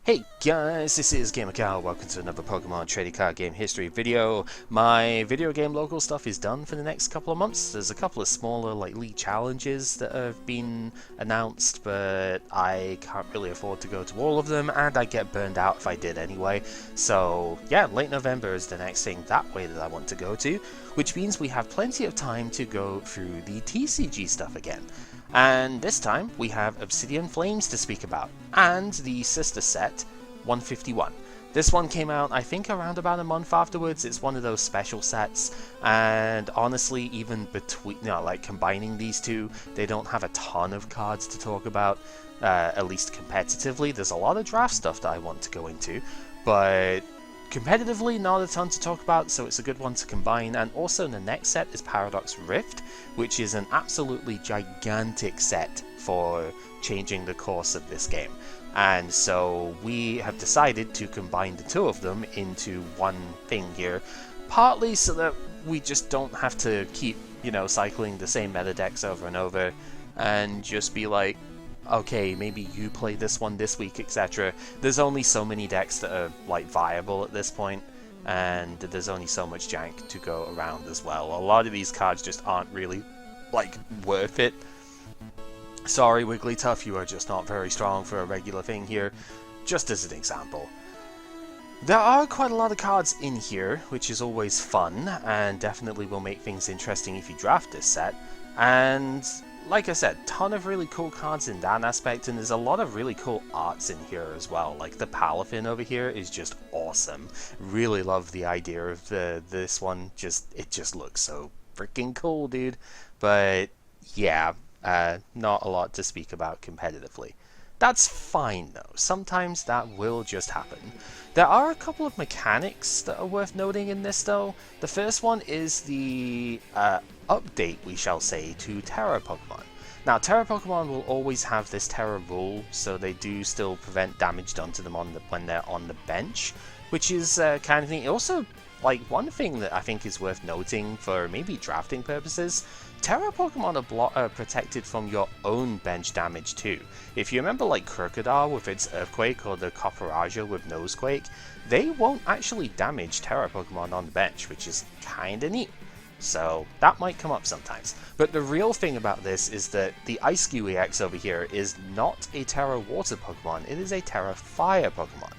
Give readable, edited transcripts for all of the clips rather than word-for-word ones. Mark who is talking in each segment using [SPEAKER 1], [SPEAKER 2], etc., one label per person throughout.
[SPEAKER 1] Hey guys, this is GamerCal. Welcome to another Pokemon Trading Card Game History video. My video game local stuff is done for the next couple of months. There's a couple of smaller league challenges that have been announced, but I can't really afford to go to all of them, and I'd get burned out if I did anyway. So yeah, late November is the next thing that way that I want to go to, which means we have plenty of time to go through the TCG stuff again. And this time we have Obsidian Flames to speak about, and the sister set 151. This one came out I think around about a month afterwards. It's one of those special sets, and honestly even between, combining these two, they don't have a ton of cards to talk about, at least competitively. There's a lot of draft stuff that I want to go into, but competitively, not a ton to talk about, so it's a good one to combine. And also the next set is Paradox Rift, which is an absolutely gigantic set for changing the course of this game. And so we have decided to combine the two of them into one thing here, partly so that we just don't have to keep, cycling the same meta decks over and over, and just be like, okay, maybe you play this one this week, etc. There's only so many decks that are viable at this point, and there's only so much jank to go around as well. A lot of these cards just aren't really worth it. Sorry, Wigglytuff, you are just not very strong for a regular thing here, just as an example. There are quite a lot of cards in here, which is always fun, and definitely will make things interesting if you draft this set. And like I said, ton of really cool cards in that aspect, and there's a lot of really cool arts in here as well. Like the Palafin over here is just awesome. Really love the idea of this one. It just looks so freaking cool, dude. But yeah, not a lot to speak about competitively. That's fine though, sometimes that will just happen. There are a couple of mechanics that are worth noting in this though. The first one is the update, we shall say, to Terra Pokemon. Now, Terra Pokemon will always have this Terra rule, so they do still prevent damage done to them when they're on the bench, which is kind of neat. Also, one thing that I think is worth noting for maybe drafting purposes, Terra Pokemon are protected from your own bench damage too. If you remember Crocodile with its Earthquake or the Copperaja with Nosequake, they won't actually damage Terra Pokemon on the bench, which is kinda neat. So that might come up sometimes. But the real thing about this is that the Ice-Q EX over here is not a Terra Water Pokemon, it is a Terra Fire Pokemon.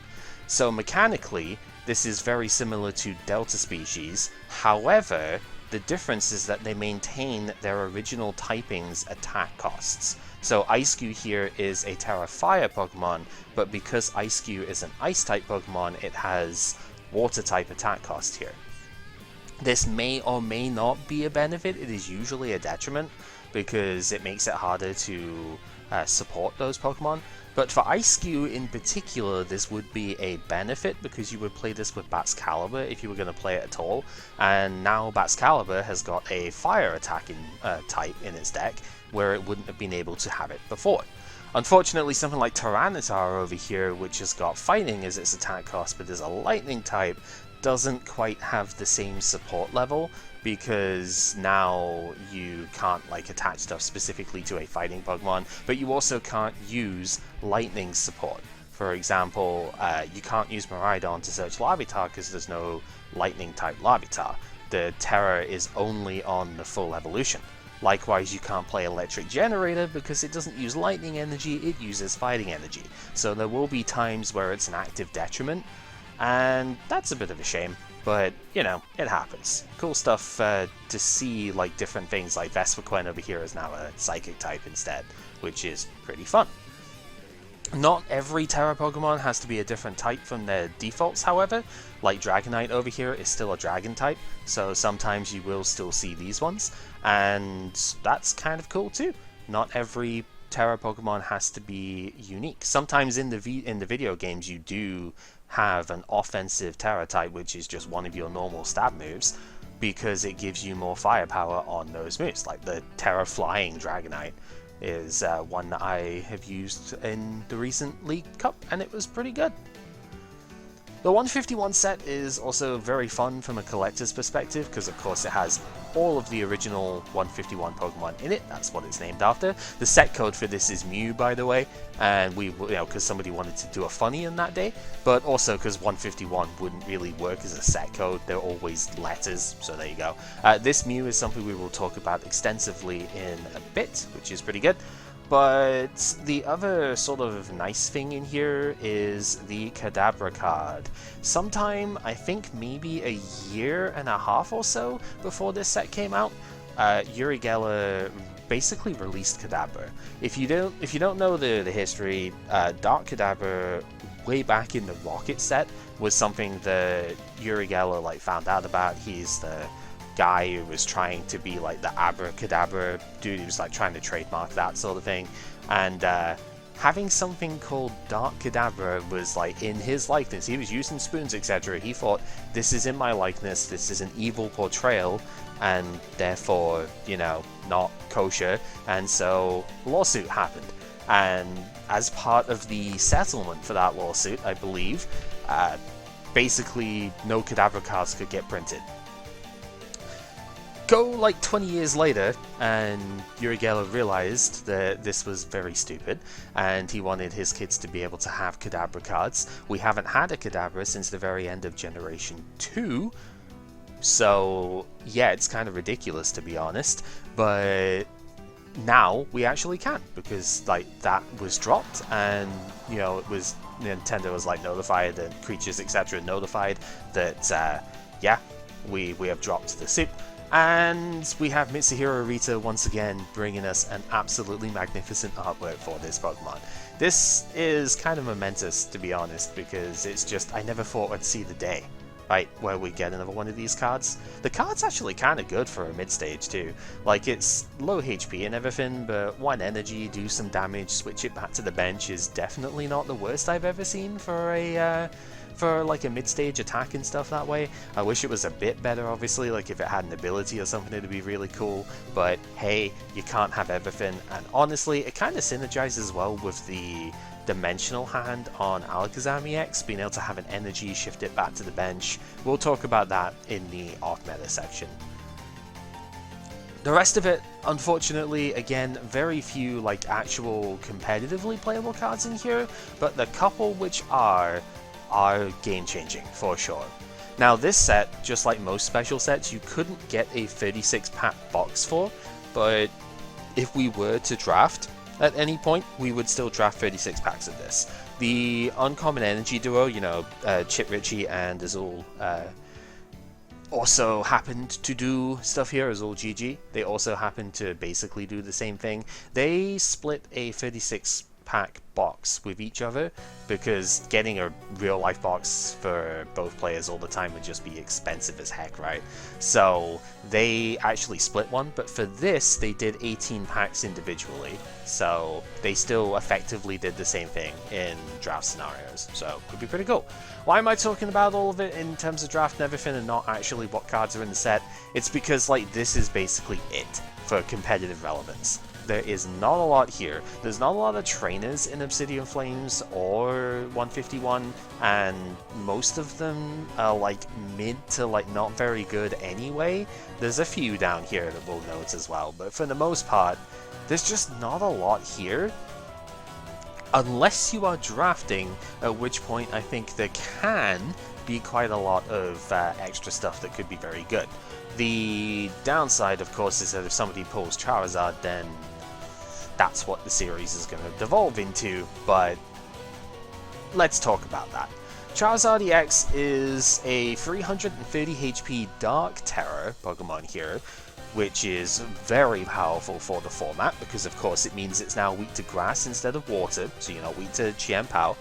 [SPEAKER 1] So mechanically, this is very similar to Delta species. However, the difference is that they maintain their original typing's attack costs. So Ice-Q here is a Terra Fire Pokemon, but because Ice-Q is an Ice-type Pokemon, it has Water-type attack cost here. This may or may not be a benefit. It is usually a detriment because it makes it harder to support those Pokemon. But for Ice-Q in particular, this would be a benefit because you would play this with Baxcalibur if you were going to play it at all. And now Baxcalibur has got a fire attacking type in its deck where it wouldn't have been able to have it before. Unfortunately, something like Tyranitar over here, which has got fighting as its attack cost but is a lightning type, doesn't quite have the same support level, because now you can't attach stuff specifically to a fighting Pokemon, but you also can't use lightning support. For example, you can't use Miraidon to search Larvitar because there's no lightning type Larvitar. The Terra is only on the full evolution. Likewise, you can't play Electric Generator because it doesn't use lightning energy, it uses fighting energy. So there will be times where it's an active detriment, and that's a bit of a shame, but it happens. Cool stuff to see, different things, like Vespiquen over here is now a Psychic type instead, which is pretty fun. Not every Terra Pokemon has to be a different type from their defaults, however. Like Dragonite over here is still a Dragon type, so sometimes you will still see these ones, and that's kind of cool too. Not every Terra Pokemon has to be unique. Sometimes in the video games you do have an offensive Terra type, which is just one of your normal stab moves, because it gives you more firepower on those moves. Like the Terra Flying Dragonite is one that I have used in the recent League Cup, and it was pretty good. The 151 set is also very fun from a collector's perspective, because of course it has all of the original 151 Pokemon in it. That's what it's named after. The set code for this is Mew, by the way, and we, because somebody wanted to do a funny in that day, but also because 151 wouldn't really work as a set code. They're always letters, so there you go. This Mew is something we will talk about extensively in a bit, which is pretty good. But the other sort of nice thing in here is the Kadabra card. Sometime, I think maybe a year and a half or so before this set came out, Uri Geller basically released Kadabra. If you don't know the history, Dark Kadabra way back in the Rocket set was something that Uri Geller like found out about. He's the guy who was trying to be like the abracadabra dude, who was like trying to trademark that sort of thing, and having something called Dark Kadabra was like in his likeness. He was using spoons, etc. He thought, this is in my likeness, this is an evil portrayal, and therefore, you know, not kosher, and so lawsuit happened. And as part of the settlement for that lawsuit, I believe, basically no Kadabra cards could get printed. Go like 20 years later, and Uri Geller realized that this was very stupid, and he wanted his kids to be able to have Kadabra cards. We haven't had a Kadabra since the very end of Generation 2, so yeah, it's kind of ridiculous to be honest, but now we actually can, because like that was dropped, and you know, it was, Nintendo was like notified, and creatures etc. notified that yeah, we have dropped the suit. And we have Mitsuhiro Arita once again bringing us an absolutely magnificent artwork for this Pokemon. This is kind of momentous, to be honest, because it's just, I never thought I'd see the day, right, where we get another one of these cards. The card's actually kind of good for a mid-stage too. Like, it's low HP and everything, but 1 energy, do some damage, switch it back to the bench is definitely not the worst I've ever seen for a like a mid-stage attack and stuff that way. I wish it was a bit better, obviously, like if it had an ability or something it'd be really cool, but hey, you can't have everything, and honestly, it kind of synergizes well with the dimensional hand on Alakazam EX, being able to have an energy, shift it back to the bench. We'll talk about that in the off-meta section. The rest of it, unfortunately, again, very few like actual competitively playable cards in here, but the couple which are game-changing for sure. Now this set, just like most special sets, you couldn't get a 36-pack box for, but if we were to draft at any point, we would still draft 36 packs of this. The Uncommon Energy duo, you know, Chip Ritchie and Azul, also happened to do stuff here, Azul GG. They also happened to basically do the same thing. They split a 36-pack box with each other, because getting a real life box for both players all the time would just be expensive as heck, right? So they actually split one, but for this they did 18 packs individually, so they still effectively did the same thing in draft scenarios, so it could be pretty cool. Why am I talking about all of it in terms of draft and everything and not actually what cards are in the set? It's because like this is basically it for competitive relevance. There is not a lot here. There's not a lot of trainers in Obsidian Flames or 151, and most of them are like mid to like not very good anyway. There's a few down here that we'll note as well, but for the most part, there's just not a lot here. Unless you are drafting, at which point I think there can be quite a lot of extra stuff that could be very good. The downside, of course, is that if somebody pulls Charizard, then that's what the series is going to devolve into, but let's talk about that. Charizard EX is a 330 HP Dark Terror Pokemon here, which is very powerful for the format, because of course it means it's now weak to grass instead of water, so you're not weak to Chien-Pao,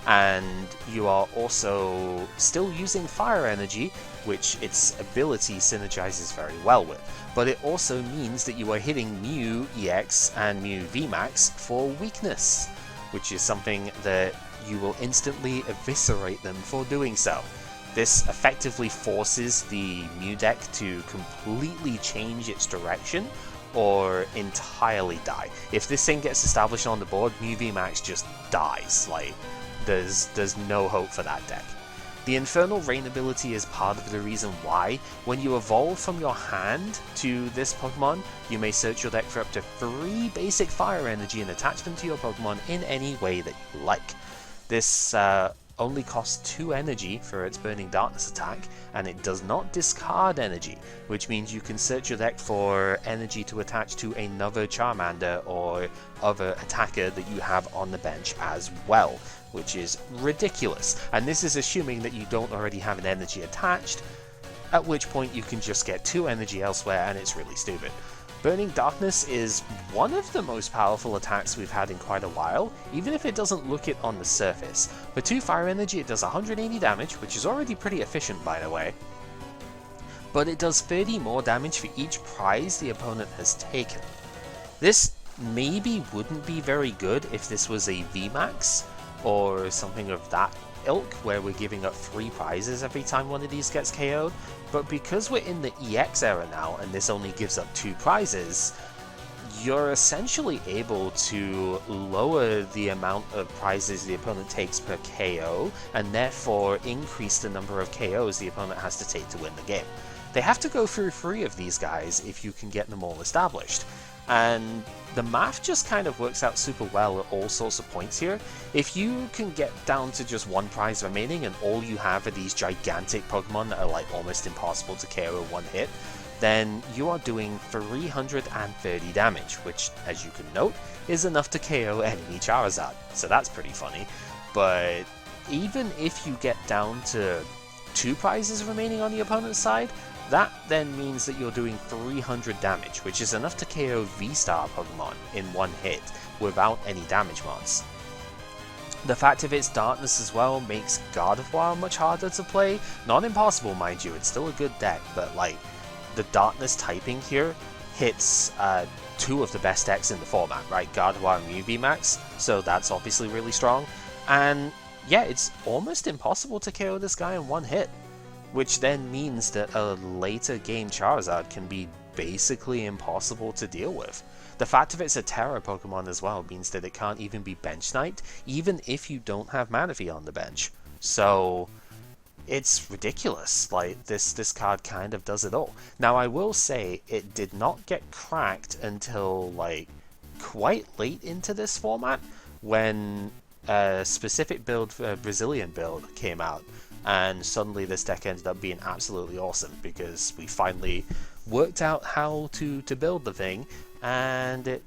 [SPEAKER 1] and you are also still using fire energy, which its ability synergizes very well with. But it also means that you are hitting Mew EX and Mew VMAX for weakness, which is something that you will instantly eviscerate them for doing so. This effectively forces the Mew deck to completely change its direction or entirely die. If this thing gets established on the board, Mew VMAX just dies. Like, there's no hope for that deck. The Infernal Rain ability is part of the reason why, when you evolve from your hand to this Pokemon, you may search your deck for up to 3 basic fire energy and attach them to your Pokemon in any way that you like. This only costs 2 energy for its Burning Darkness attack, and it does not discard energy, which means you can search your deck for energy to attach to another Charmander or other attacker that you have on the bench as well, which is ridiculous. And this is assuming that you don't already have an energy attached, at which point you can just get 2 energy elsewhere, and it's really stupid. Burning Darkness is one of the most powerful attacks we've had in quite a while, even if it doesn't look it on the surface. For 2 fire energy it does 180 damage, which is already pretty efficient by the way, but it does 30 more damage for each prize the opponent has taken. This maybe wouldn't be very good if this was a VMAX or something of that ilk, where we're giving up 3 prizes every time one of these gets KO'd, but because we're in the EX era now and this only gives up 2 prizes, you're essentially able to lower the amount of prizes the opponent takes per KO, and therefore increase the number of KOs the opponent has to take to win the game. They have to go through 3 of these guys if you can get them all established, and the math just kind of works out super well at all sorts of points here. If you can get down to just 1 prize remaining and all you have are these gigantic Pokemon that are like almost impossible to KO in 1 hit, then you are doing 330 damage, which, as you can note, is enough to KO enemy Charizard, so that's pretty funny. But even if you get down to 2 prizes remaining on the opponent's side, that then means that you're doing 300 damage, which is enough to KO V-Star Pokemon in 1 hit without any damage mods. The fact of its darkness as well makes Gardevoir much harder to play. Not impossible, mind you, it's still a good deck, but like, the darkness typing here hits 2 of the best decks in the format, right? Gardevoir and Mew VMAX, so that's obviously really strong. And yeah, it's almost impossible to KO this guy in 1 hit. Which then means that a later game Charizard can be basically impossible to deal with. The fact that it's a Terra Pokemon as well means that it can't even be bench sniped, even if you don't have Manaphy on the bench. So it's ridiculous. Like, this card kind of does it all. Now I will say, it did not get cracked until like quite late into this format, when a specific build, Brazilian build, came out. And suddenly this deck ended up being absolutely awesome, because we finally worked out how to build the thing, and it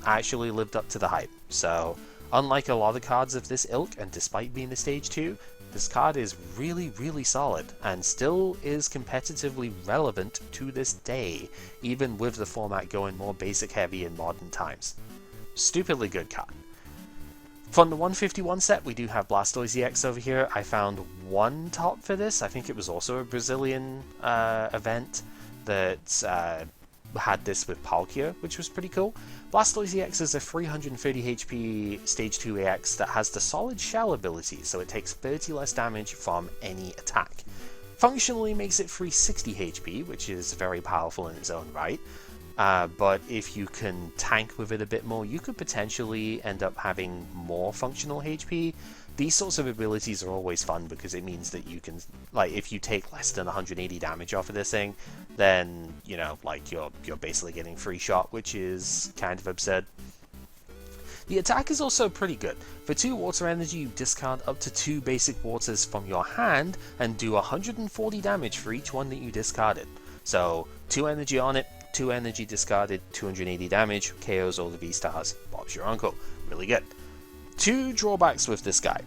[SPEAKER 1] actually lived up to the hype. So, unlike a lot of cards of this ilk, and despite being a stage 2, this card is really, really solid, and still is competitively relevant to this day, even with the format going more basic heavy in modern times. Stupidly good card. From the 151 set, we do have Blastoise EX over here. I found 1 top for this. I think it was also a Brazilian event that had this with Palkia, which was pretty cool. Blastoise EX is a 330 HP Stage 2 EX that has the Solid Shell ability, so it takes 30 less damage from any attack. Functionally makes it 360 HP, which is very powerful in its own right. But if you can tank with it a bit more, you could potentially end up having more functional HP. These sorts of abilities are always fun, because it means that you can, like, if you take less than 180 damage off of this thing, then, you know, like, you're basically getting free shot, which is kind of absurd. The attack is also pretty good. For 2 water energy, you discard up to 2 basic waters from your hand, and do 140 damage for each one that you discarded. So, 2 energy on it, 2 energy discarded, 280 damage, KOs all the V-Stars. Bob's your uncle. Really good. 2 drawbacks with this guy.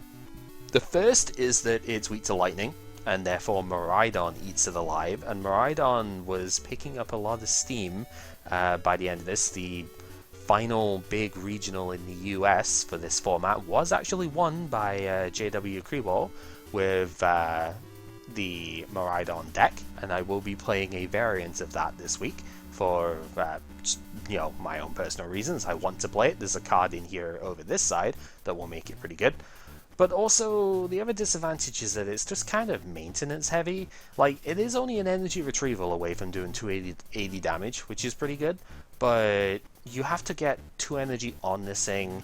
[SPEAKER 1] The first is that it's weak to lightning, and therefore Miraidon eats it alive, and Miraidon was picking up a lot of steam by the end of this. The final big regional in the US for this format was actually won by JW Kribor with the Miraidon deck, and I will be playing a variant of that this week for you know, my own personal reasons. I want to play it. There's a card in here over this side that will make it pretty good. But also, the other disadvantage is that it's just kind of maintenance heavy. Like, it is only an energy retrieval away from doing 280 damage, which is pretty good, but you have to get 2 energy on this thing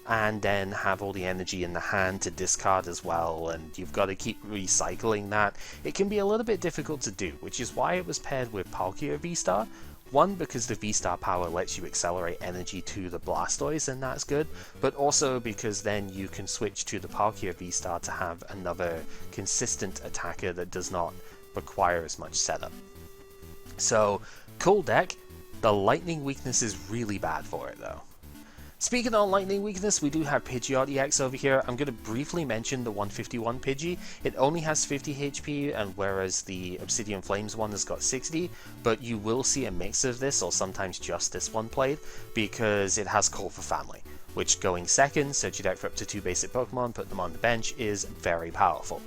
[SPEAKER 1] and then have all the energy in the hand to discard as well, and you've got to keep recycling that. It can be a little bit difficult to do, which is why it was paired with Palkia V-Star. One, because the V-Star power lets you accelerate energy to the Blastoise, and that's good, but also because then you can switch to the Palkia V-Star to have another consistent attacker that does not require as much setup. So, cool deck. The lightning weakness is really bad for it though. Speaking on lightning weakness, we do have Pidgeot EX over here. I'm going to briefly mention the 151 Pidgey. It only has 50 HP, and whereas the Obsidian Flames one has got 60, but you will see a mix of this, or sometimes just this one played, because it has Call for Family, which going second, search your deck for up to 2 basic Pokemon, put them on the bench, is very powerful.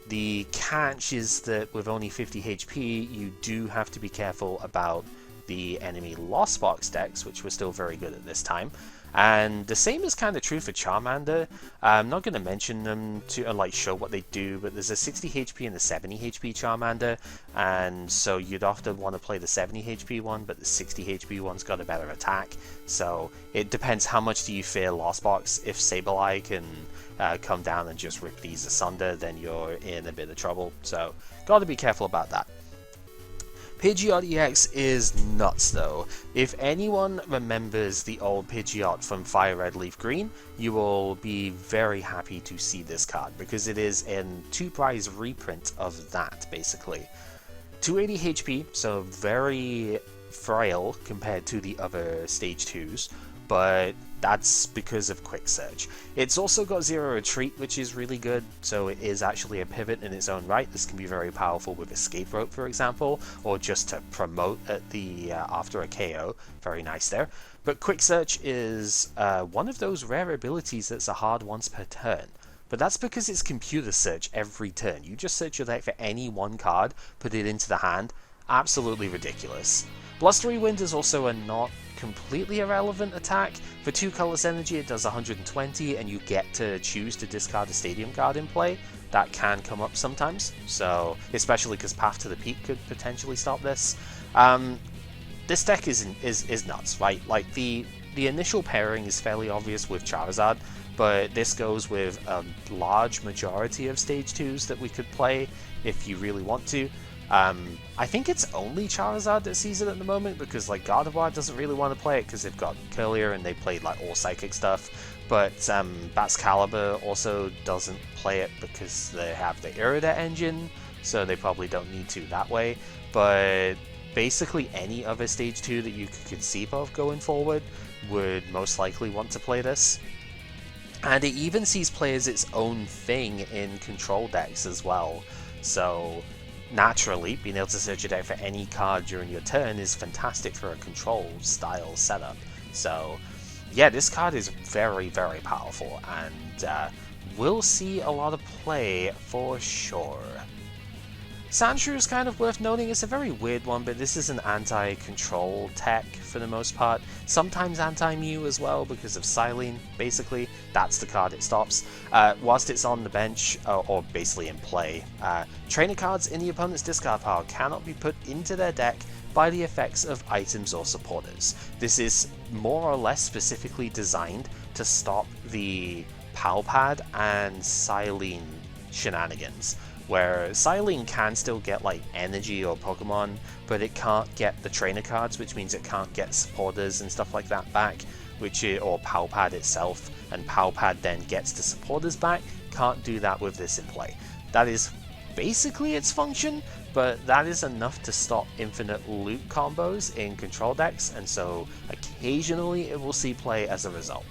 [SPEAKER 1] The catch is that with only 50 HP, you do have to be careful about the enemy Lost Box decks, which were still very good at this time. And the same is kind of true for Charmander. I'm not going to mention them to like show what they do, but there's a 60 HP and a 70 HP Charmander, and so you'd often want to play the 70 HP one, but the 60 HP one's got a better attack. So it depends how much do you fear Lost Box. If Sableye can come down and just rip these asunder, then you're in a bit of trouble. So got to be careful about that. Pidgeot EX is nuts though. If anyone remembers the old Pidgeot from Fire Red Leaf Green, you will be very happy to see this card, because it is a 2-prize reprint of that, basically. 280 HP, so very frail compared to the other Stage 2s, but that's because of Quick Search. It's also got Zero Retreat, which is really good, so it is actually a pivot in its own right. This can be very powerful with Escape Rope, for example, or just to promote at the after a KO. Very nice there. But Quick Search is one of those rare abilities that's a hard once per turn. But that's because it's computer search every turn. You just search your deck for any one card, put it into the hand. Absolutely ridiculous. Blustery Wind is also a not completely irrelevant attack. For 2 colorless energy it does 120, and you get to choose to discard a stadium card in play. That can come up sometimes, so especially because Path to the Peak could potentially stop this. This deck is nuts, right? Like the initial pairing is fairly obvious with Charizard, but this goes with a large majority of Stage 2s that we could play if you really want to. I think it's only Charizard that sees it at the moment, because like Gardevoir doesn't really want to play it because they've got Curlier and they played like all Psychic stuff, but Baxcalibur also doesn't play it because they have the Irida engine, so they probably don't need to that way. But basically any other Stage 2 that you could conceive of going forward would most likely want to play this. And it even sees play as its own thing in control decks as well, so naturally, being able to search your deck for any card during your turn is fantastic for a control style setup. So yeah, this card is very, very powerful, and will see a lot of play for sure. Sandshrew is kind of worth noting. It's a very weird one, but this is an anti-control tech for the most part. Sometimes anti-Mew as well because of Silene, basically. That's the card it stops. Whilst it's on the bench, or basically in play, trainer cards in the opponent's discard pile cannot be put into their deck by the effects of items or supporters. This is more or less specifically designed to stop the Palpad and Silene shenanigans, where Silene can still get like energy or Pokemon, but it can't get the trainer cards, which means it can't get supporters and stuff like that back, or Palpad itself, and Palpad then gets the supporters back. Can't do that with this in play. That is basically its function, but that is enough to stop infinite loot combos in control decks, and so occasionally it will see play as a result.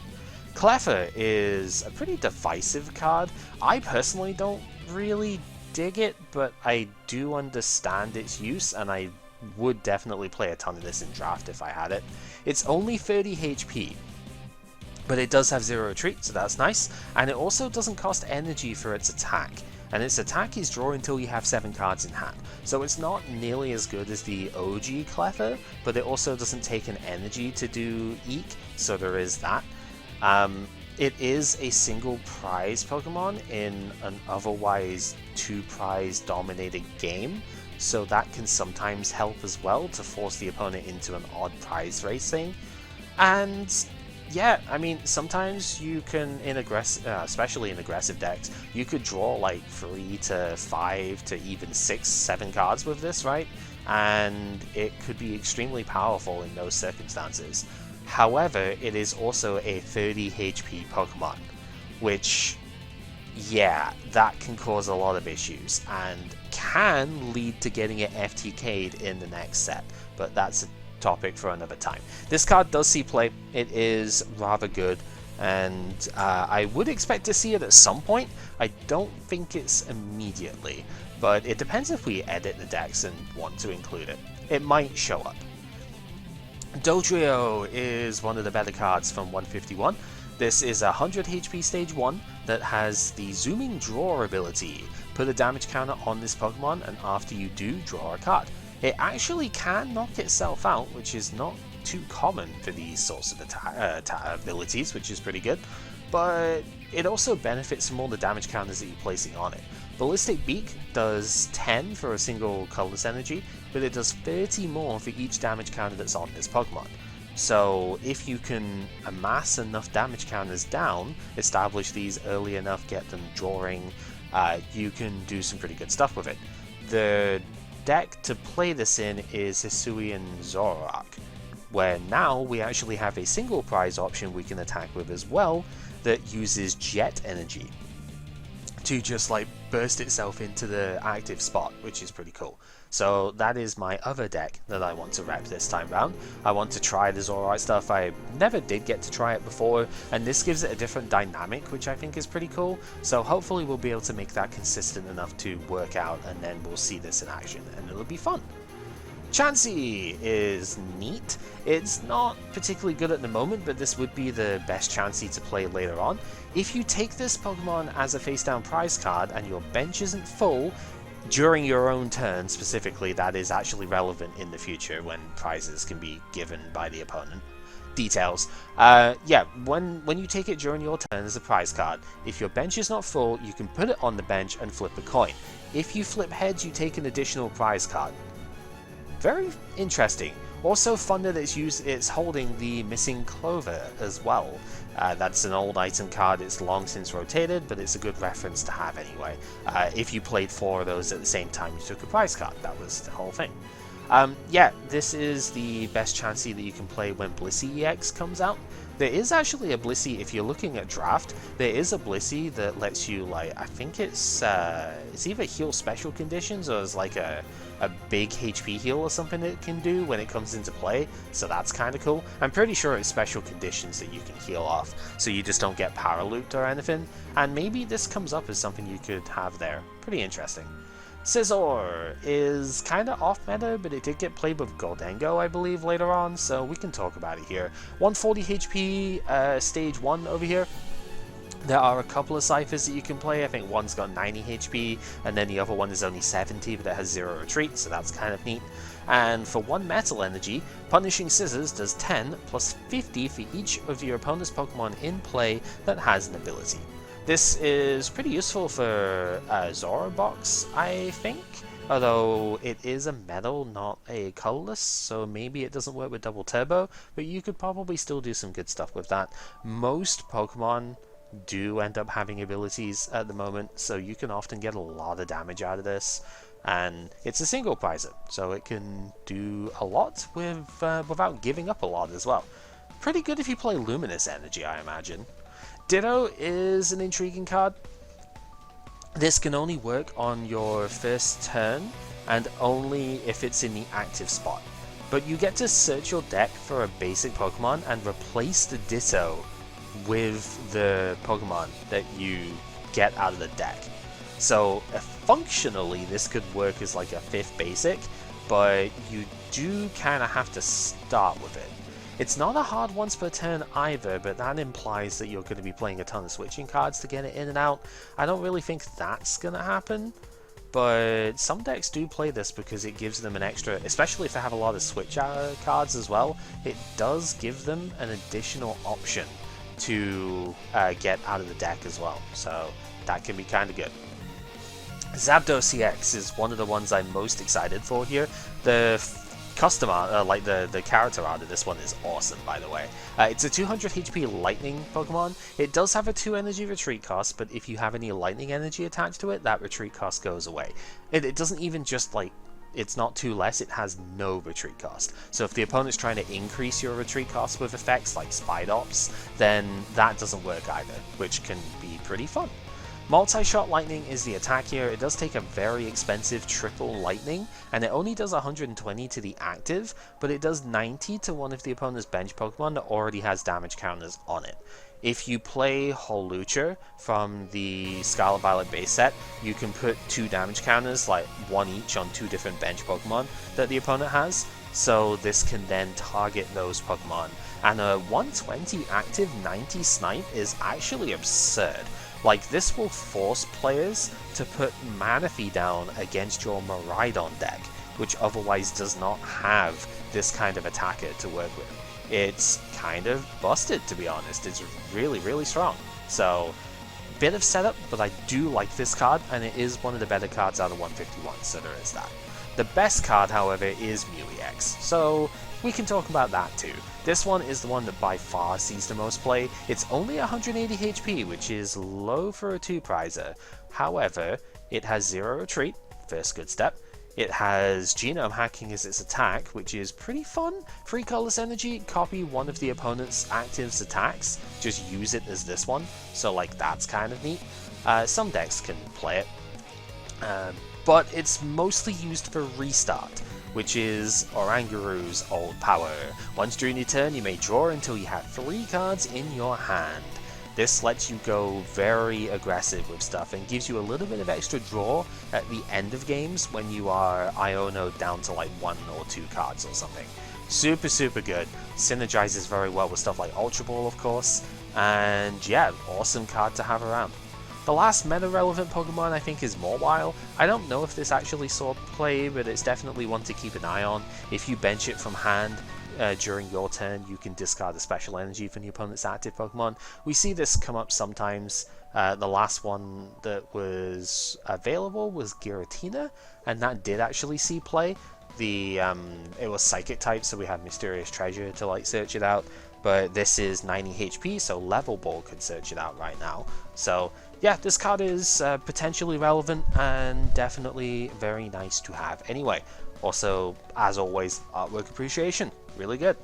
[SPEAKER 1] Cleffa is a pretty divisive card. I personally don't really dig it, but I do understand its use, and I would definitely play a ton of this in draft if I had it. It's only 30 HP, but it does have Zero Retreat, so that's nice, and it also doesn't cost energy for its attack, and its attack is draw until you have 7 cards in hand, so it's not nearly as good as the OG Cleffa, but it also doesn't take an energy to do Eek, so there is that. It is a single prize Pokemon in an otherwise 2-prize dominated game, so that can sometimes help as well to force the opponent into an odd prize racing. And Yeah, I mean, sometimes you can, especially in aggressive decks, you could draw like 3 to 5 to even 6, 7 cards with this, right? And it could be extremely powerful in those circumstances. However, it is also a 30 HP Pokemon, which, yeah, that can cause a lot of issues and can lead to getting it FTK'd in the next set, but that's a topic for another time. This card does see play. It is rather good, and I would expect to see it at some point. I don't think it's immediately, but it depends if we edit the decks and want to include it. It might show up. Dodrio is one of the better cards from 151. This is a 100 HP stage 1 that has the zooming draw ability. Put a damage counter on this Pokemon, and after you do, draw a card. It actually can knock itself out, which is not too common for these sorts of abilities, which is pretty good, but it also benefits from all the damage counters that you're placing on it. Ballistic Beak does 10 for a single colorless energy, but it does 30 more for each damage counter that's on this Pokemon. So if you can amass enough damage counters down, establish these early enough, get them drawing, you can do some pretty good stuff with it. The deck to play this in is Hisuian Zoroark, where now we actually have a single prize option we can attack with as well that uses Jet Energy to just like burst itself into the active spot, which is pretty cool. So that is my other deck that I want to rep this time round. I want to try the Zoroark stuff. I never did get to try it before, and this gives it a different dynamic, which I think is pretty cool. So hopefully we'll be able to make that consistent enough to work out, and then we'll see this in action, and it'll be fun. Chansey is neat. It's not particularly good at the moment, but this would be the best Chansey to play later on. If you take this Pokemon as a face-down prize card and your bench isn't full, during your own turn specifically, that is actually relevant in the future when prizes can be given by the opponent. Details. Yeah, when you take it during your turn as a prize card, if your bench is not full, you can put it on the bench and flip a coin. If you flip heads, you take an additional prize card. Very interesting. Also fun that it's holding the Missing Clover as well. That's an old item card, it's long since rotated, but it's a good reference to have anyway. If you played 4 of those at the same time you took a prize card, that was the whole thing. Yeah, this is the best Chansey that you can play when Blissey EX comes out. There is actually a Blissey, if you're looking at draft, there is a Blissey that lets you, like, I think it's either heal special conditions or it's like a big HP heal or something it can do when it comes into play, so that's kind of cool. I'm pretty sure it's special conditions that you can heal off, so you just don't get power looped or anything, and maybe this comes up as something you could have there. Pretty interesting. Scizor is kind of off meta, but it did get played with Goldengo, I believe, later on, so we can talk about it here. 140 HP, stage 1 over here. There are a couple of ciphers that you can play. I think one's got 90 HP, and then the other one is only 70, but it has 0 retreat, so that's kind of neat. And for 1 metal energy, Punishing Scissors does 10 plus 50 for each of your opponent's Pokemon in play that has an ability. This is pretty useful for Zorobox, I think, although it is a metal, not a colorless, so maybe it doesn't work with Double Turbo, but you could probably still do some good stuff with that. Most Pokemon do end up having abilities at the moment, so you can often get a lot of damage out of this, and it's a single prizer, so it can do a lot without giving up a lot as well. Pretty good if you play Luminous Energy, I imagine. Ditto is an intriguing card. This can only work on your first turn, and only if it's in the active spot. But you get to search your deck for a basic Pokemon and replace the Ditto with the Pokemon that you get out of the deck. So functionally this could work as like a 5th basic, but you do kind of have to start with it. It's not a hard once per turn either, but that implies that you're going to be playing a ton of switching cards to get it in and out. I don't really think that's going to happen, but some decks do play this because it gives them an extra, especially if they have a lot of switch cards as well, it does give them an additional option to get out of the deck as well, so that can be kind of good. Zapdos EX is one of the ones I'm most excited for here. The custom art, like the character art of this one is awesome, by the way. It's a 200 HP lightning Pokemon. It does have a 2 energy retreat cost, but if you have any lightning energy attached to it, that retreat cost goes away. It doesn't even just like, it's not 2 less, it has no retreat cost. So if the opponent's trying to increase your retreat cost with effects like Spidops, then that doesn't work either, which can be pretty fun. Multi-shot lightning is the attack here. It does take a very expensive triple lightning, and it only does 120 to the active, but it does 90 to one of the opponent's bench Pokemon that already has damage counters on it. If you play Holucha from the Scarlet Violet base set, you can put 2 damage counters, like 1 each on 2 different bench Pokemon that the opponent has, so this can then target those Pokemon. And a 120 active 90 snipe is actually absurd. Like, this will force players to put Manaphy down against your Miraidon deck, which otherwise does not have this kind of attacker to work with. It's kind of busted, to be honest. It's really, really strong. So, bit of setup, but I do like this card, and it is one of the better cards out of 151, so there is that. The best card, however, is Mew EX, so we can talk about that too. This one is the one that by far sees the most play. It's only 180 HP, which is low for a 2-prizer. However, it has 0 retreat, first good step. It has Genome Hacking as its attack, which is pretty fun. Free Colorless Energy, copy one of the opponent's active's attacks, just use it as this one, so like that's kind of neat. Some decks can play it, but it's mostly used for Restart, which is Oranguru's old power. Once during your turn, you may draw until you have 3 cards in your hand. This lets you go very aggressive with stuff and gives you a little bit of extra draw at the end of games when you are Iono down to like 1 or 2 cards or something. Super, super good. Synergizes very well with stuff like Ultra Ball, of course. And yeah, awesome card to have around. The last meta-relevant Pokemon I think is Mawile. I don't know if this actually saw play, but it's definitely one to keep an eye on. If you bench it from hand during your turn, you can discard a special energy from the opponent's active Pokemon. We see this come up sometimes. The last one that was available was Giratina, and that did actually see play. It was Psychic type, so we have Mysterious Treasure to like search it out. But this is 90 HP, so Level Ball could search it out right now. So yeah, this card is potentially relevant and definitely very nice to have. Anyway, also, as always, artwork appreciation, really good.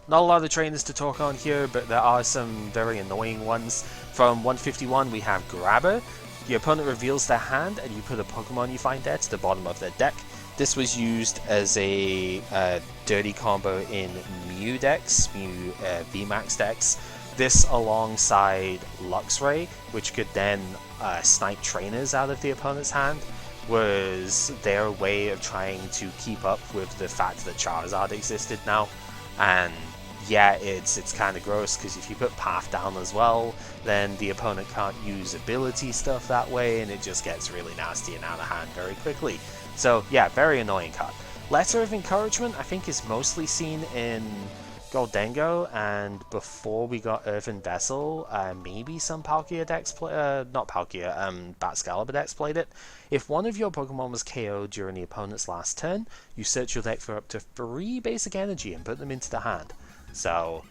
[SPEAKER 1] Not a lot of trainers to talk on here, but there are some very annoying ones. From 151, we have Grabber. The opponent reveals their hand, and you put a Pokemon you find there to the bottom of their deck. This was used as a dirty combo in Mew decks, Mew VMAX decks. This alongside Luxray, which could then snipe trainers out of the opponent's hand, was their way of trying to keep up with the fact that Charizard existed now. And yeah, it's kind of gross, because if you put Path down as well, then the opponent can't use ability stuff that way, and it just gets really nasty and out of hand very quickly. So yeah, very annoying card. Letter of Encouragement I think is mostly seen in Goldengo, and before we got Earthen Vessel, maybe some Palkia decks not Palkia, Batcalibur decks played it. If one of your Pokemon was KO'd during the opponent's last turn, you search your deck for up to 3 basic energy and put them into the hand. So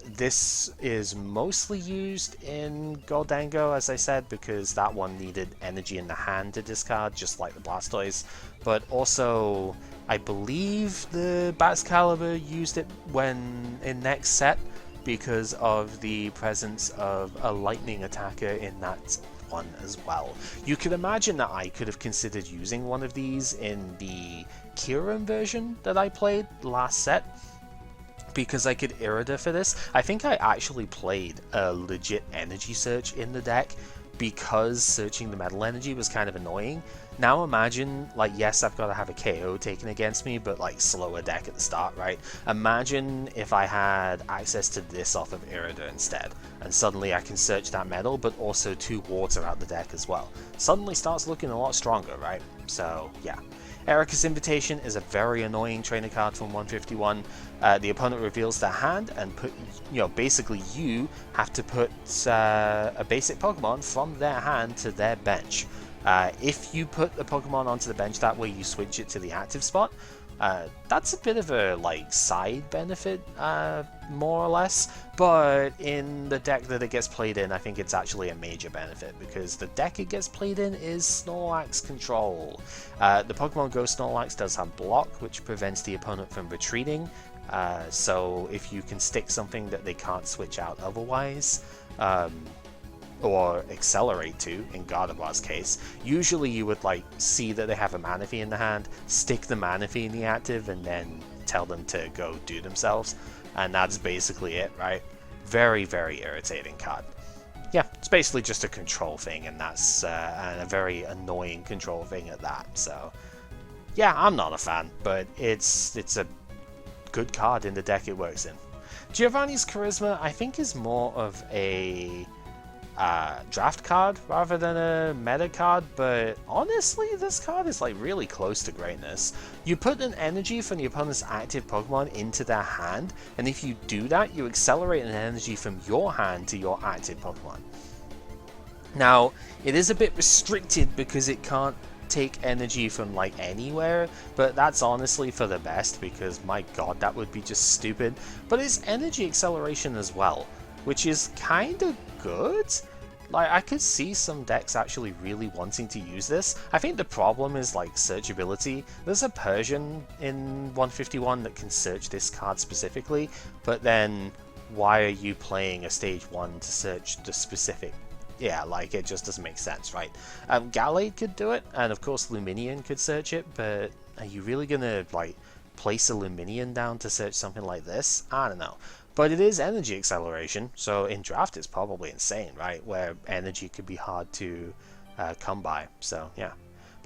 [SPEAKER 1] this is mostly used in Goldengo, as I said, because that one needed energy in the hand to discard, just like the Blastoise. But also, I believe the Batcalibur used it when in next set, because of the presence of a lightning attacker in that one as well. You could imagine that I could have considered using one of these in the Kyurem version that I played last set, because I could Irida for this. I think I actually played a legit energy search in the deck because searching the metal energy was kind of annoying. Now imagine, like, yes, I've got to have a KO taken against me, but like slower deck at the start, right? Imagine if I had access to this off of Irida instead, and suddenly I can search that metal, but also 2 water out the deck as well. Suddenly starts looking a lot stronger, right? So yeah. Erica's Invitation is a very annoying trainer card from 151. The opponent reveals their hand and basically you have to put a basic Pokemon from their hand to their bench. If you put the Pokemon onto the bench that way, you switch it to the active spot. That's a bit of a like side benefit, more or less, but in the deck that it gets played in, I think it's actually a major benefit, because the deck it gets played in is Snorlax Control. The Pokemon Go Snorlax does have block, which prevents the opponent from retreating, so if you can stick something that they can't switch out otherwise, or accelerate to, in Gardevoir's case, usually you would like see that they have a Manaphy in the hand, stick the Manaphy in the active, and then tell them to go do themselves, and that's basically it, right? Very, very irritating card. Yeah, it's basically just a control thing, and that's a very annoying control thing at that, so yeah, I'm not a fan, but it's a good card in the deck it works in. Giovanni's Charisma, I think, is more of a draft card rather than a meta card, but honestly this card is like really close to greatness. You put an energy from the opponent's active Pokemon into their hand, and if you do that, you accelerate an energy from your hand to your active Pokemon. Now, it is a bit restricted because it can't take energy from like anywhere, but that's honestly for the best, because my god, that would be just stupid. But it's energy acceleration as well, which is kind of good. Like, I could see some decks actually really wanting to use this. I think the problem is like searchability. There's a Persian in 151 that can search this card specifically, but then why are you playing a stage 1 to search the specific? Yeah, like, it just doesn't make sense, right? Gallade could do it, and of course Luminion could search it, but are you really gonna like place a Luminion down to search something like this? I don't know. But it is energy acceleration, so in draft it's probably insane, right? Where energy could be hard to come by, so yeah.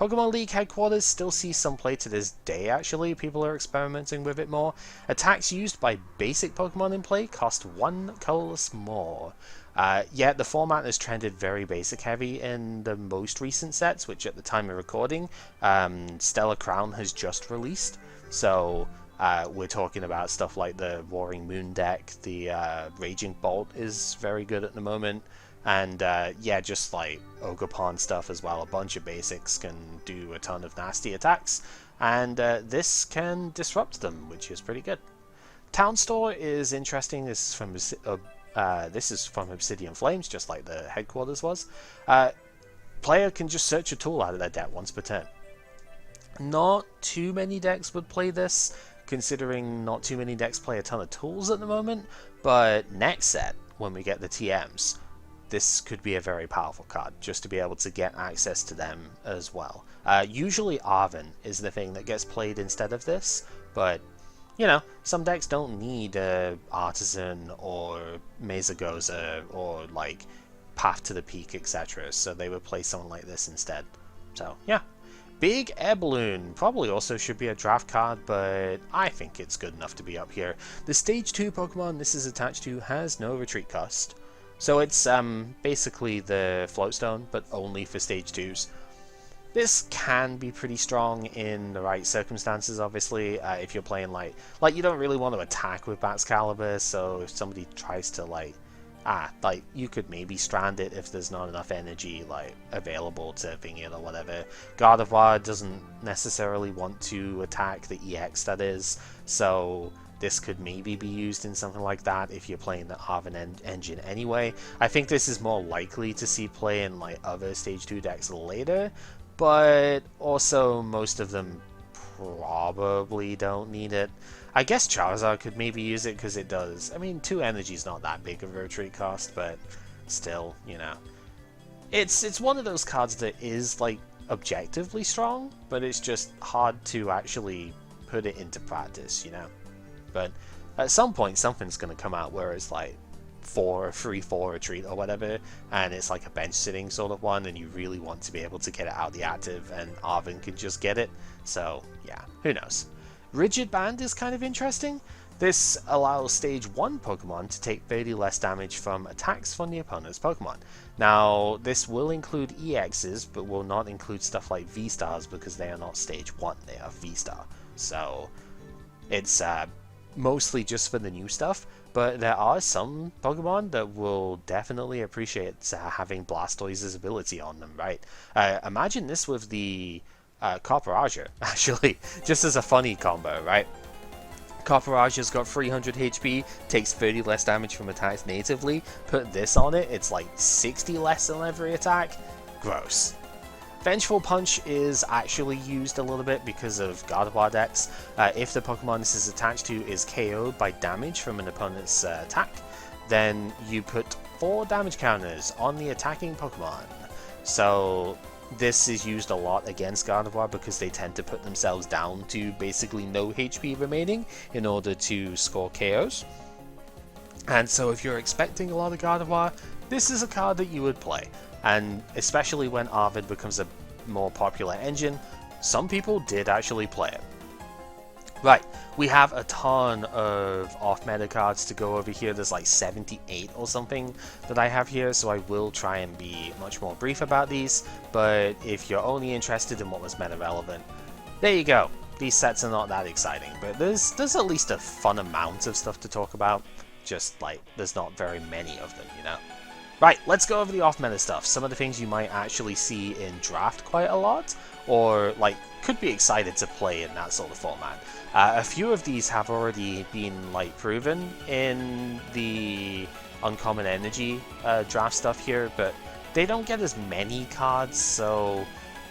[SPEAKER 1] Pokemon League headquarters still see some play to this day, actually. People are experimenting with it more. Attacks used by basic Pokemon in play cost 1 colorless more. Yet the format has trended very basic heavy in the most recent sets, which at the time of recording, Stellar Crown has just released. So we're talking about stuff like the Roaring Moon deck, the Raging Bolt is very good at the moment, and yeah, just like Ogerpon stuff as well. A bunch of basics can do a ton of nasty attacks, and this can disrupt them, which is pretty good. Town Store is interesting. This is from Obsidian Flames, just like the headquarters was. Player can just search a tool out of their deck once per turn. Not too many decks would play this, considering not too many decks play a ton of tools at the moment, but next set, when we get the TMs, this could be a very powerful card, just to be able to get access to them as well. Usually Arven is the thing that gets played instead of this, but you know, some decks don't need Artisan or Mesagoza or like Path to the Peak, etc., so they would play someone like this instead. So yeah. Big Air Balloon probably also should be a draft card, but I think it's good enough to be up here. The Stage 2 Pokemon this is attached to has no retreat cost. So it's basically the Floatstone, but only for Stage 2s. This can be pretty strong in the right circumstances, obviously. If you're playing like you don't really want to attack with Baxcalibur, so if somebody tries to like you could maybe strand it if there's not enough energy like available to ping it or whatever. Gardevoir doesn't necessarily want to attack the EX, that is, so this could maybe be used in something like that if you're playing the Arven engine anyway. I think this is more likely to see play in like other Stage 2 decks later, but also most of them probably don't need it. I guess Charizard could maybe use it because it does. I mean, 2 energy is not that big of a retreat cost, but still, you know. It's one of those cards that is like objectively strong, but it's just hard to actually put it into practice, you know. But at some point something's going to come out where it's like 3-4 retreat or whatever, and it's like a bench sitting sort of one, and you really want to be able to get it out the active, and Arven can just get it. So yeah, who knows. Rigid Band is kind of interesting. This allows Stage 1 Pokemon to take 30 less damage from attacks from the opponent's Pokemon. Now, this will include EXs, but will not include stuff like V-Stars because they are not Stage 1, they are V-Star. So, it's mostly just for the new stuff, but there are some Pokemon that will definitely appreciate having Blastoise's ability on them, right? Imagine this with the Copperager, actually, just as a funny combo, right? Copperager's got 300 HP, takes 30 less damage from attacks natively. Put this on it, it's like 60 less on every attack. Gross. Vengeful Punch is actually used a little bit because of Gardevoir decks. If the Pokemon this is attached to is KO'd by damage from an opponent's attack, then you put 4 damage counters on the attacking Pokemon. So this is used a lot against Gardevoir because they tend to put themselves down to basically no HP remaining in order to score KOs. And so if you're expecting a lot of Gardevoir, this is a card that you would play. And especially when Arvid becomes a more popular engine, some people did actually play it. Right, we have a ton of off-meta cards to go over here. There's like 78 or something that I have here, so I will try and be much more brief about these. But if you're only interested in what was meta relevant, there you go. These sets are not that exciting, but there's at least a fun amount of stuff to talk about. Just like, there's not very many of them, you know? Right, let's go over the off-meta stuff. Some of the things you might actually see in draft quite a lot, or like could be excited to play in that sort of format. A few of these have already been like proven in the Uncommon Energy draft stuff here, but they don't get as many cards, so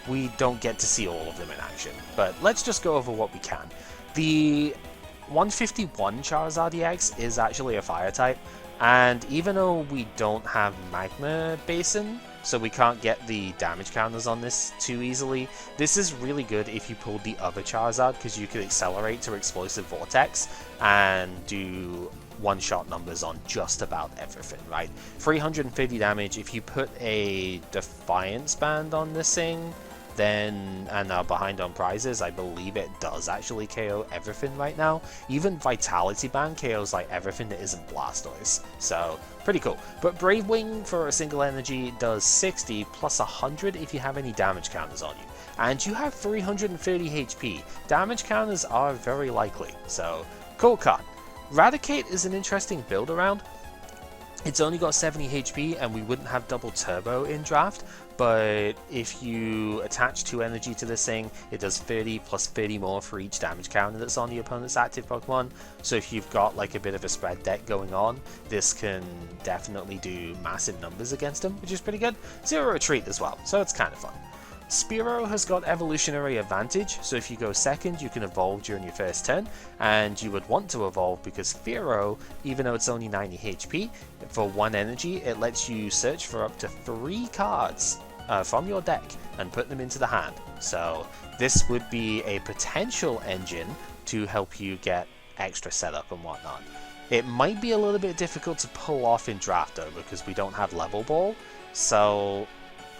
[SPEAKER 1] we don't get to see all of them in action. But let's just go over what we can. The 151 Charizard EX is actually a fire type. And even though we don't have Magma Basin, so we can't get the damage counters on this too easily, this is really good if you pulled the other Charizard, because you could accelerate to Explosive Vortex and do one-shot numbers on just about everything, right? 350 damage. If you put a Defiance Band on this thing, then, and are behind on prizes, I believe it does actually KO everything right now. Even Vitality Band KOs like everything that isn't Blastoise, so pretty cool. But Brave Wing for a single energy does 60 plus 100 if you have any damage counters on you. And you have 330 HP. Damage counters are very likely, so cool card. Raticate is an interesting build around. It's only got 70 HP and we wouldn't have double turbo in draft, but if you attach 2 energy to this thing, it does 30 plus 30 more for each damage counter that's on the opponent's active Pokemon. So if you've got like a bit of a spread deck going on, this can definitely do massive numbers against them, which is pretty good. Zero retreat as well, so it's kind of fun. Spearow has got evolutionary advantage, so if you go second you can evolve during your first turn, and you would want to evolve because Fearow, even though it's only 90 HP, for 1 energy it lets you search for up to 3 cards from your deck and put them into the hand. So this would be a potential engine to help you get extra setup and whatnot. It might be a little bit difficult to pull off in draft though, because we don't have Level Ball, so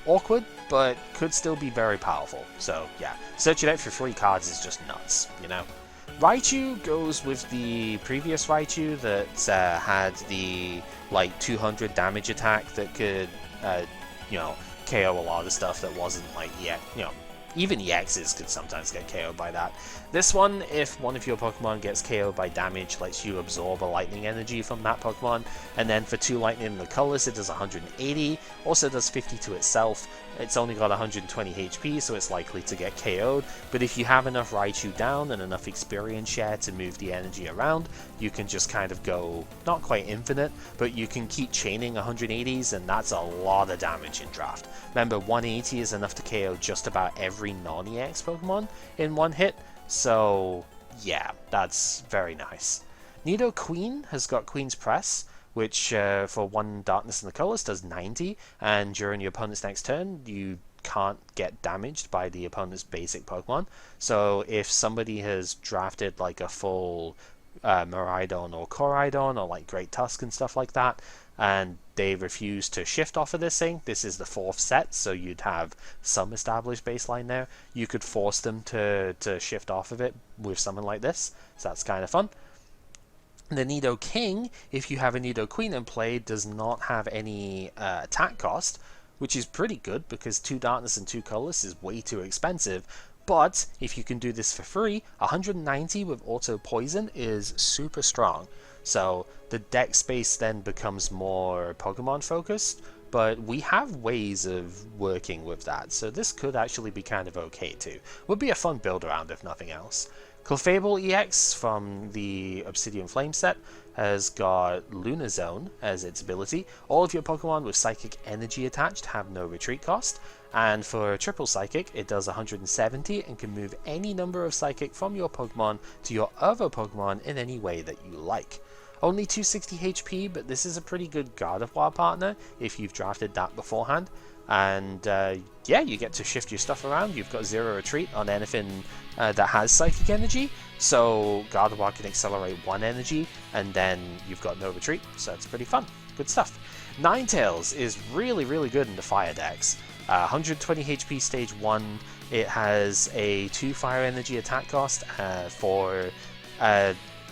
[SPEAKER 1] awkward, but could still be very powerful. So yeah, searching out for 3 cards is just nuts, you know. Raichu goes with the previous Raichu that had the like 200 damage attack that could, you know, KO a lot of stuff that wasn't like even EXs could sometimes get KO'd by that. This one, if one of your Pokemon gets KO'd by damage, lets you absorb a lightning energy from that Pokemon, and then for 2 lightning in the colors it does 180, also does 50 to itself. It's only got 120 HP, so it's likely to get KO'd, but if you have enough Raichu down and enough experience share to move the energy around, you can just kind of go, not quite infinite, but you can keep chaining 180s, and that's a lot of damage in draft. Remember, 180 is enough to KO just about every non-EX Pokemon in one hit, so yeah, that's very nice. Nidoqueen has got Queen's Press, which for 1 darkness in the colors does 90, and during your opponent's next turn you can't get damaged by the opponent's basic Pokemon. So if somebody has drafted like a full Miraidon or Coraidon or like Great Tusk and stuff like that, and they refuse to shift off of this thing, this is the 4th set, so you'd have some established baseline there. You could force them to shift off of it with something like this, so that's kind of fun. The Nidoking, if you have a Nidoqueen in play, does not have any attack cost, which is pretty good because 2 darkness and 2 colors is way too expensive. But if you can do this for free, 190 with auto poison is super strong. So the deck space then becomes more Pokemon focused, but we have ways of working with that, so this could actually be kind of okay too. Would be a fun build around if nothing else. Clefable EX from the Obsidian Flames set has got Lunar Zone as its ability. All of your Pokemon with Psychic Energy attached have no retreat cost, and for Triple Psychic it does 170 and can move any number of Psychic from your Pokemon to your other Pokemon in any way that you like. Only 260 HP, but this is a pretty good Gardevoir partner if you've drafted that beforehand. And yeah, you get to shift your stuff around. You've got 0 retreat on anything that has Psychic Energy, so Gardevoir can accelerate 1 energy, and then you've got no retreat, so it's pretty fun. Good stuff. Ninetales is really, really good in the Fire decks. 120 HP stage 1, it has a 2 Fire Energy attack cost for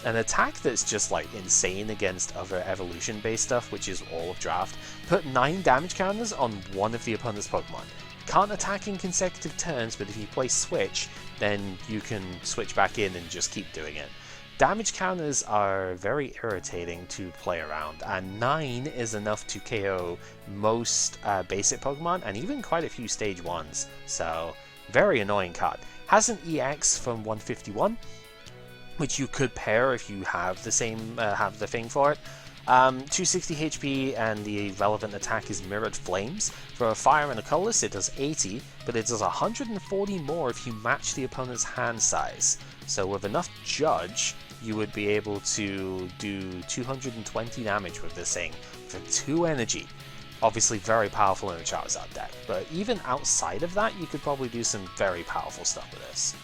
[SPEAKER 1] an attack that's just like insane against other evolution based stuff, which is all of draft. Put 9 damage counters on one of the opponent's Pokemon. Can't attack in consecutive turns, but if you play switch, then you can switch back in and just keep doing it. Damage counters are very irritating to play around, and 9 is enough to KO most basic Pokemon and even quite a few stage 1s, so very annoying card. Has an EX from 151, which you could pair if you have the same have the thing for it. 260 HP, and the relevant attack is Mirrored Flames. For a fire and a colorless, it does 80, but it does 140 more if you match the opponent's hand size. So with enough Judge, you would be able to do 220 damage with this thing for 2 energy. Obviously very powerful in a Charizard deck, but even outside of that, you could probably do some very powerful stuff with this.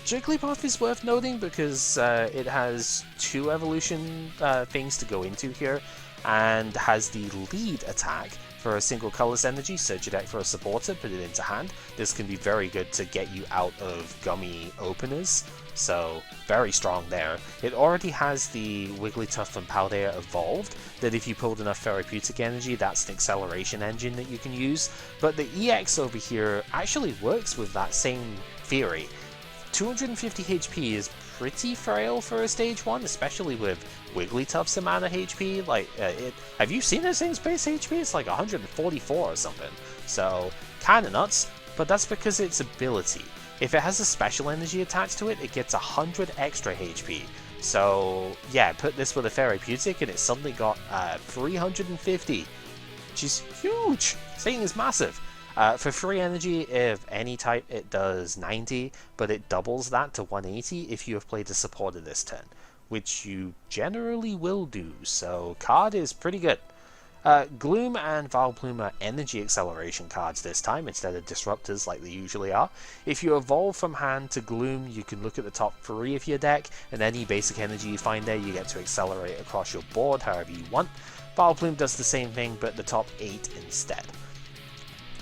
[SPEAKER 1] Jigglypuff is worth noting because it has 2 evolution things to go into here, and has the lead attack for a single colorless energy. Search your deck for a supporter, put it into hand. This can be very good to get you out of gummy openers, so very strong there. It already has the Wigglytuff and Paldea evolved, that if you pulled enough therapeutic energy, that's an acceleration engine that you can use, but the EX over here actually works with that same theory. 250 HP is pretty frail for a stage 1, especially with Wigglytuff's amount of HP. Like, have you seen this thing's base HP? It's like 144 or something. So, kinda nuts, but that's because its ability. If it has a special energy attached to it, it gets 100 extra HP. So, yeah, put this with a therapeutic and it suddenly got 350, which is huge. This thing is massive. For free energy, of any type, it does 90, but it doubles that to 180 if you have played a supporter this turn, which you generally will do, so card is pretty good. Gloom and Vileplume are energy acceleration cards this time, instead of disruptors like they usually are. If you evolve from hand to Gloom, you can look at the top 3 of your deck, and any basic energy you find there, you get to accelerate across your board however you want. Vileplume does the same thing, but the top 8 instead.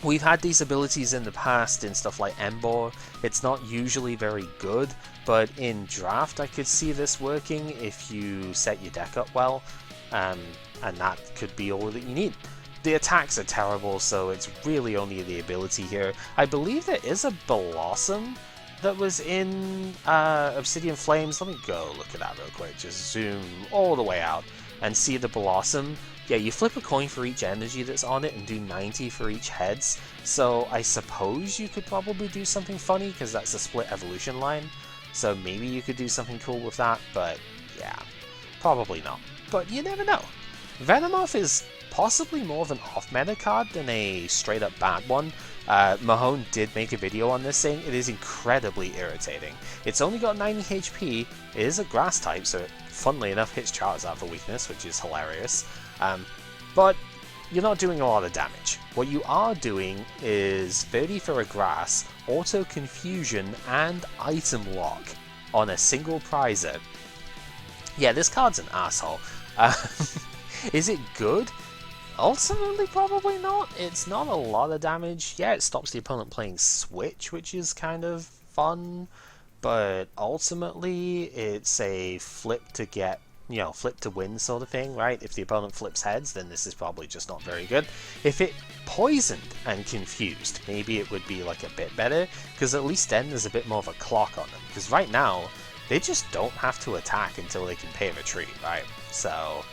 [SPEAKER 1] We've had these abilities in the past in stuff like Ember. It's not usually very good, but in draft I could see this working if you set your deck up well, and that could be all that you need. The attacks are terrible, so it's really only the ability here. I believe there is a Blossom that was in Obsidian Flames. Let me go look at that real quick, just zoom all the way out and see the Blossom. Yeah, you flip a coin for each energy that's on it and do 90 for each heads, so I suppose you could probably do something funny because that's a split evolution line, so maybe you could do something cool with that, but yeah, probably not. But you never know. Venomoth is possibly more of an off-meta card than a straight-up bad one. Mahone did make a video on this thing. It is incredibly irritating. It's only got 90 HP, it is a grass type, so it, funnily enough, hits Charizard for weakness, which is hilarious. But you're not doing a lot of damage. What you are doing is 30 for a grass, auto confusion, and item lock on a single prizer. Yeah, this card's an asshole. Is it good? Ultimately, probably not. It's not a lot of damage. Yeah, it stops the opponent playing Switch, which is kind of fun, but ultimately it's a flip to get, you know, flip to win sort of thing, right? If the opponent flips heads, then this is probably just not very good. If it poisoned and confused, maybe it would be like a bit better, because at least then there's a bit more of a clock on them, because right now they just don't have to attack until they can pay retreat, right? So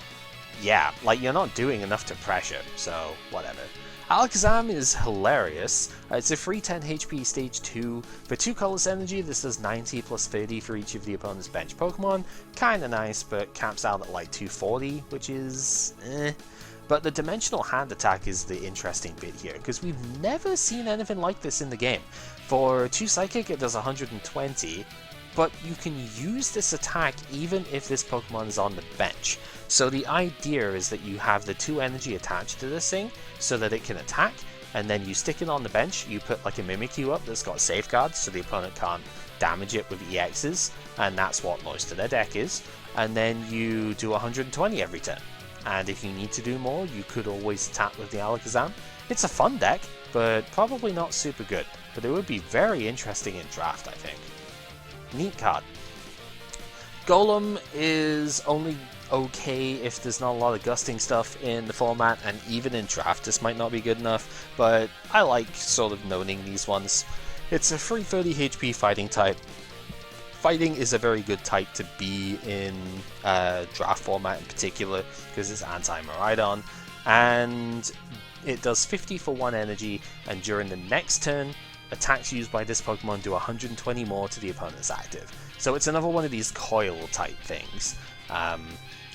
[SPEAKER 1] yeah, like you're not doing enough to pressure, so whatever. Alakazam is hilarious. It's a free 10 HP stage 2. For 2 colorless energy, this does 90 plus 30 for each of the opponent's bench Pokemon. Kinda nice, but caps out at like 240, which is eh. But the dimensional hand attack is the interesting bit here, because we've never seen anything like this in the game. For 2 Psychic, it does 120, but you can use this attack even if this Pokemon is on the bench. So the idea is that you have the 2 energy attached to this thing so that it can attack, and then you stick it on the bench, you put like a Mimikyu up that's got safeguards so the opponent can't damage it with EXs, and that's what most of their deck is, and then you do 120 every turn. And if you need to do more, you could always attack with the Alakazam. It's a fun deck, but probably not super good, but it would be very interesting in draft, I think. Neat card. Golem is only okay if there's not a lot of gusting stuff in the format, and even in draft this might not be good enough, but I like sort of noting these ones. It's a free 30 HP fighting type. Fighting is a very good type to be in draft format in particular, because it's anti-Miraidon, and it does 50 for 1 energy, and during the next turn, attacks used by this Pokemon do 120 more to the opponent's active. So it's another one of these coil type things.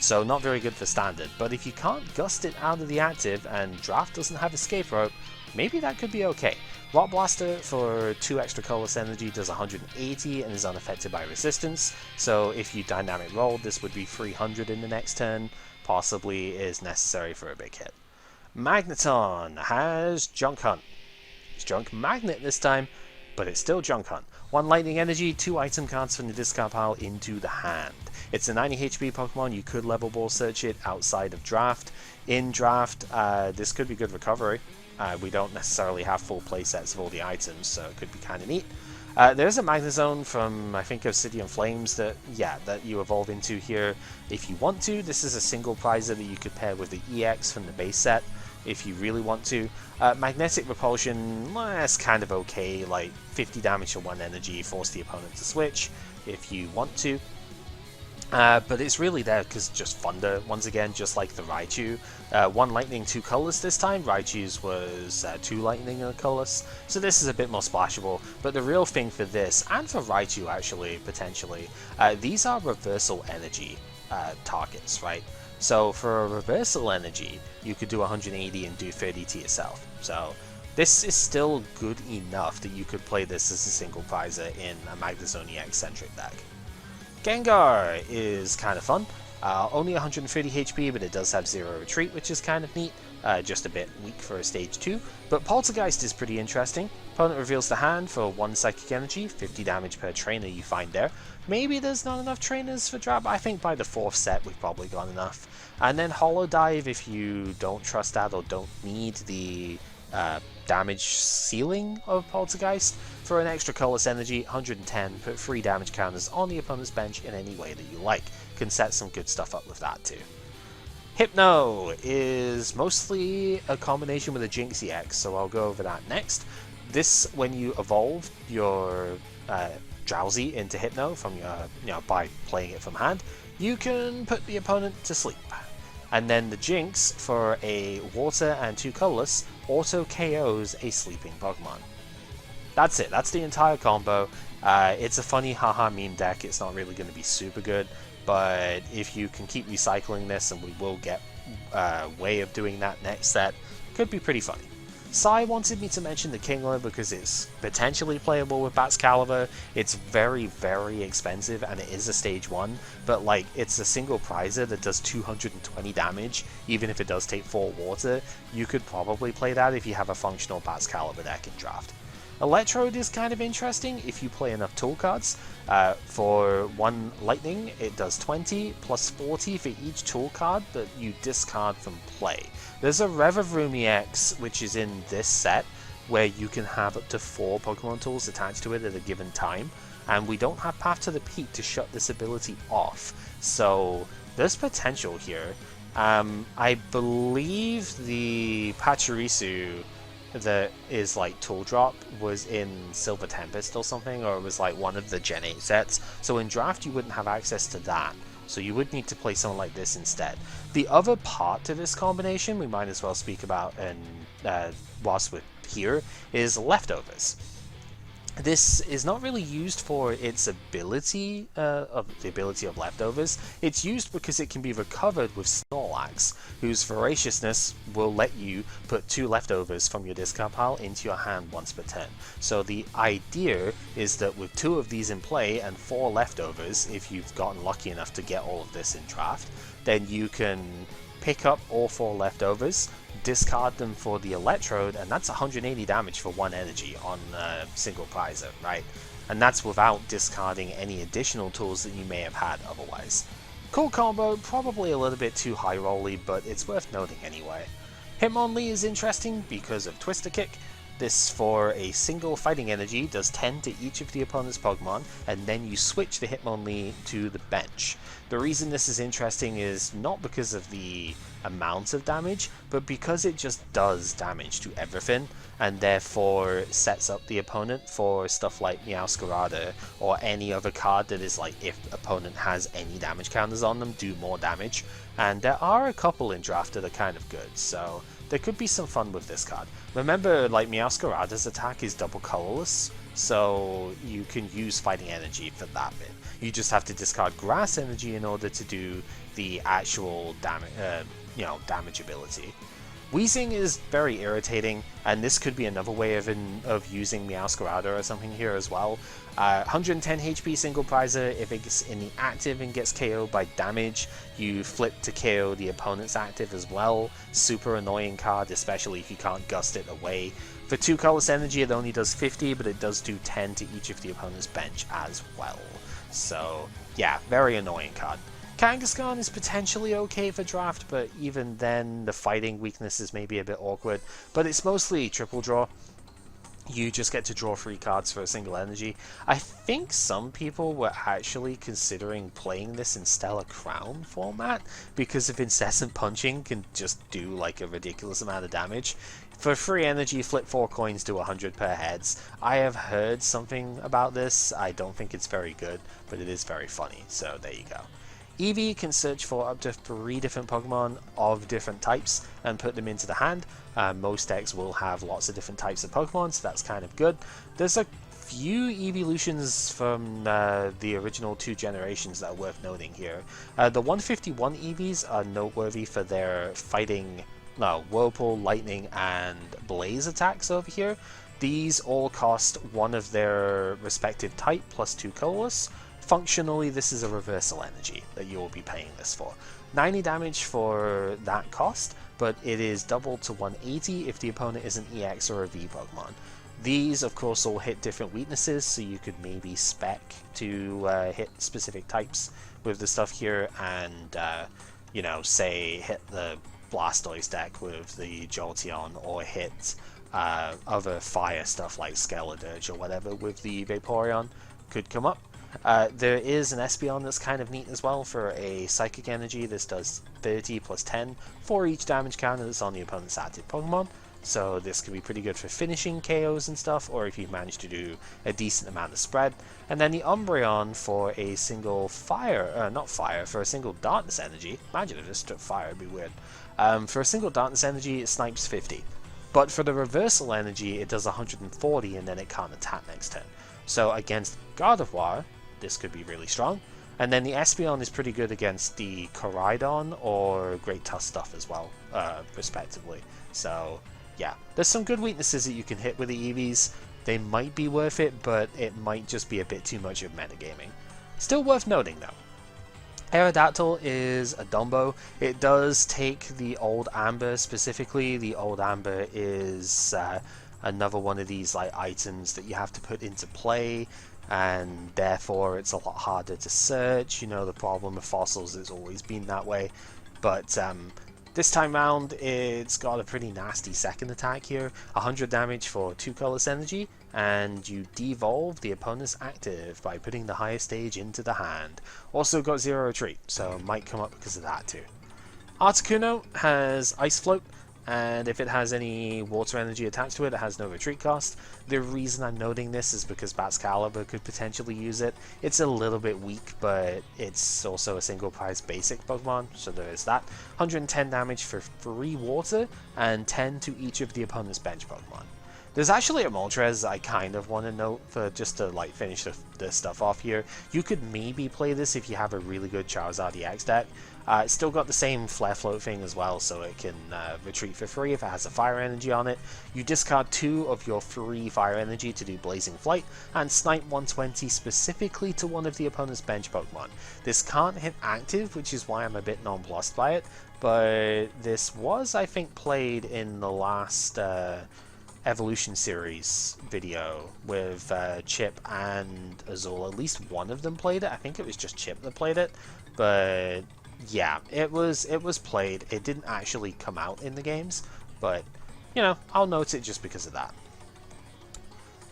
[SPEAKER 1] So not very good for standard, but if you can't gust it out of the active and draft doesn't have escape rope, maybe that could be okay. Rock Blaster for 2 extra colorless energy does 180 and is unaffected by resistance, so if you dynamic roll, this would be 300 in the next turn, possibly is necessary for a big hit. Magneton has Junk Hunt. It's Junk Magnet this time, but it's still Junk Hunt. 1 lightning energy, 2 item cards from the discard pile into the hand. It's a 90 HP Pokemon, you could level ball search it outside of draft. In draft, this could be good recovery. We don't necessarily have full playsets of all the items, so it could be kind of neat. There's a Magnezone from, I think, Obsidian Flames that you evolve into here if you want to. This is a single prizer that you could pair with the EX from the base set if you really want to. Magnetic Repulsion, that's kind of okay, like 50 damage for 1 energy, force the opponent to switch if you want to. But it's really there because just Thunder, once again, just like the Raichu. 1 lightning, 2 colorless this time. Raichu's was 2 lightning and a colorless, so this is a bit more splashable. But the real thing for this, and for Raichu actually, potentially, these are reversal energy targets, right? So for a reversal energy, you could do 180 and do 30 to yourself. So this is still good enough that you could play this as a single prizer in a Magnezone EX-centric deck. Gengar is kind of fun. Only 130 HP, but it does have 0 retreat, which is kind of neat. Just a bit weak for a stage 2. But Poltergeist is pretty interesting. Opponent reveals the hand for 1 psychic energy, 50 damage per trainer you find there. Maybe there's not enough trainers for draft. I think by the 4th set we've probably got enough. And then Hollow Dive if you don't trust that or don't need the damage ceiling of Poltergeist. For an extra colorless energy, 110, put 3 damage counters on the opponent's bench in any way that you like. Can set some good stuff up with that too. Hypno is mostly a combination with a Jinx EX, so I'll go over that next. This, when you evolve your Drowsy into Hypno from your, by playing it from hand, you can put the opponent to sleep. And then the Jinx, for a water and 2 colorless, auto KOs a sleeping Pokemon. That's it, that's the entire combo. It's a funny haha meme deck, it's not really going to be super good, but if you can keep recycling this, and we will get a way of doing that next set, could be pretty funny. Sai wanted me to mention the Kingler because it's potentially playable with Bat's Caliber. It's very, very expensive, and it is a stage 1, but like, it's a single prizer that does 220 damage, even if it does take 4 water. You could probably play that if you have a functional Bat's Caliber deck in draft. Electrode is kind of interesting if you play enough tool cards. For 1 lightning, it does 20 plus 40 for each tool card that you discard from play. There's a Revavroom EX, which is in this set, where you can have up to 4 Pokemon tools attached to it at a given time, and we don't have Path to the Peak to shut this ability off, so there's potential here. I believe the Pachirisu that is like tool drop was in Silver Tempest or something, or it was like one of the Gen 8 sets, so in draft you wouldn't have access to that, So you would need to play someone like this instead. The other part to this combination we might as well speak about, and whilst we're here, is Leftovers. This is not really used for its ability, of the ability of Leftovers. It's used because it can be recovered with Snorlax, whose voraciousness will let you put 2 Leftovers from your discard pile into your hand once per turn. So the idea is that with 2 of these in play and 4 Leftovers, if you've gotten lucky enough to get all of this in draft, then you can pick up all 4 Leftovers, discard them for the Electrode, and that's 180 damage for 1 energy on a single prizer, right? And that's without discarding any additional tools that you may have had otherwise. Cool combo, probably a little bit too high rolly, but it's worth noting anyway. Hitmonlee is interesting because of Twister Kick. This, for a single fighting energy, does 10 to each of the opponent's Pokemon, and then you switch the Hitmonlee to the bench. The reason this is interesting is not because of the amount of damage, but because it just does damage to everything, and therefore sets up the opponent for stuff like Meowscarada, or any other card that is like, if opponent has any damage counters on them, do more damage. And there are a couple in draft that are kind of good, so there could be some fun with this card. Remember, like, Meowscarada's attack is double colorless, so you can use Fighting Energy for that bit. You just have to discard Grass Energy in order to do the actual damage ability. Wheezing is very irritating, and this could be another way of using Meowscarada or something here as well. 110 HP single prizer. If it's in the active and gets KO'd by damage, you flip to KO the opponent's active as well. Super annoying card, especially if you can't gust it away. For 2 colorless energy, it only does 50, but it does do 10 to each of the opponent's bench as well. So yeah, very annoying card. Kangaskhan is potentially okay for draft, but even then the fighting weaknesses may be a bit awkward. But it's mostly triple draw. You just get to draw 3 cards for a single energy. I think some people were actually considering playing this in Stellar Crown format because of Incessant Punching can just do like a ridiculous amount of damage. For free energy, flip 4 coins, do 100 per heads. I have heard something about this. I don't think it's very good, but it is very funny, so there you go. Eevee can search for up to 3 different Pokemon of different types and put them into the hand. Most decks will have lots of different types of Pokemon, so that's kind of good. There's a few evolutions from the original 2 generations that are worth noting here. The 151 Eevees are noteworthy for their fighting Whirlpool, Lightning, and Blaze attacks over here. These all cost 1 of their respective type plus 2 colorless. Functionally, this is a reversal energy that you will be paying this for. 90 damage for that cost, but it is doubled to 180 if the opponent is an EX or a V Pokemon. These, of course, all hit different weaknesses, so you could maybe spec to hit specific types with the stuff here, and, you know, say hit the Blastoise deck with the Jolteon, or hit other fire stuff like Skeledirge or whatever with the Vaporeon, could come up. There is an Espeon that's kind of neat as well for a Psychic Energy. This does 30 plus 10 for each damage counter that's on the opponent's active Pokemon. So this could be pretty good for finishing KOs and stuff, or if you manage to do a decent amount of spread. And then the Umbreon for a single for a single Darkness Energy. Imagine if this took fire, it'd be weird. For a single Darkness Energy, it snipes 50. But for the Reversal Energy, it does 140 and then it can't attack next turn. So against Gardevoir, this could be really strong. And then the Espeon is pretty good against the Koraidon or Great Tusk stuff as well, respectively. So yeah, there's some good weaknesses that you can hit with the Eevees. They might be worth it, but it might just be a bit too much of metagaming. Still worth noting though. Aerodactyl is a Dumbo. It does take the Old Amber specifically. The Old Amber is another one of these like items that you have to put into play, and therefore it's a lot harder to search. You know, the problem with fossils has always been that way, but this time round it's got a pretty nasty second attack here. 100 damage for 2 colorless energy, and you devolve the opponent's active by putting the highest stage into the hand. Also got 0 retreat, so might come up because of that too. Articuno has Ice Float. and if it has any water energy attached to it, it has no retreat cost. The reason I'm noting this is because Bat's Caliber could potentially use it. It's a little bit weak, but it's also a single prize basic Pokemon, so there is that. 110 damage for 3 water, and 10 to each of the opponent's bench Pokemon. There's actually a Moltres I kind of want to note for just to like finish the stuff off here. You could maybe play this if you have a really good Charizard EX deck. It's still got the same Flare Float thing as well, so it can retreat for free if it has a Fire Energy on it. You discard 2 of your free Fire Energy to do Blazing Flight, and Snipe 120 specifically to one of the opponent's bench Pokemon. This can't hit active, which is why I'm a bit nonplussed by it, but this was, I think, played in the last Evolution Series video with Chip and Azul. At least one of them played it. I think it was just Chip that played it, but yeah, it was played. It didn't actually come out in the games, but you know, I'll note it just because of that.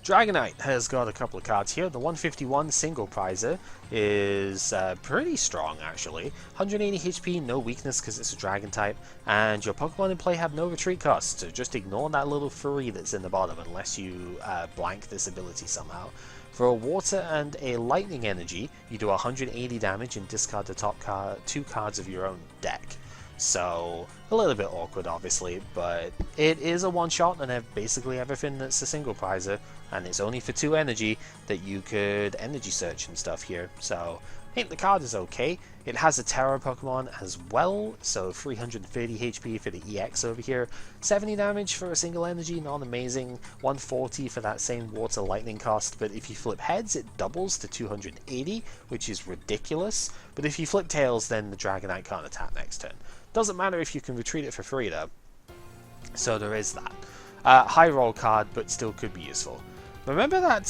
[SPEAKER 1] Dragonite has got a couple of cards here. The 151 single prizer is pretty strong, actually. 180 HP, no weakness because it's a dragon type, and your Pokemon in play have no retreat cost, so just ignore that little furry that's in the bottom unless you blank this ability somehow. For a water and a lightning energy, you do 180 damage and discard the top 2 cards of your own deck. So, a little bit awkward obviously, but it is a one-shot and basically everything that's a single prizer, and it's only for 2 energy that you could energy search and stuff here, so I think the card is okay. It has a Terror Pokemon as well, so 330 HP for the EX over here, 70 damage for a single energy, not amazing, 140 for that same water lightning cost, but if you flip heads it doubles to 280, which is ridiculous, but if you flip tails then the Dragonite can't attack next turn. Doesn't matter if you can retreat it for free though, so there is that. High roll card, but still could be useful. Remember that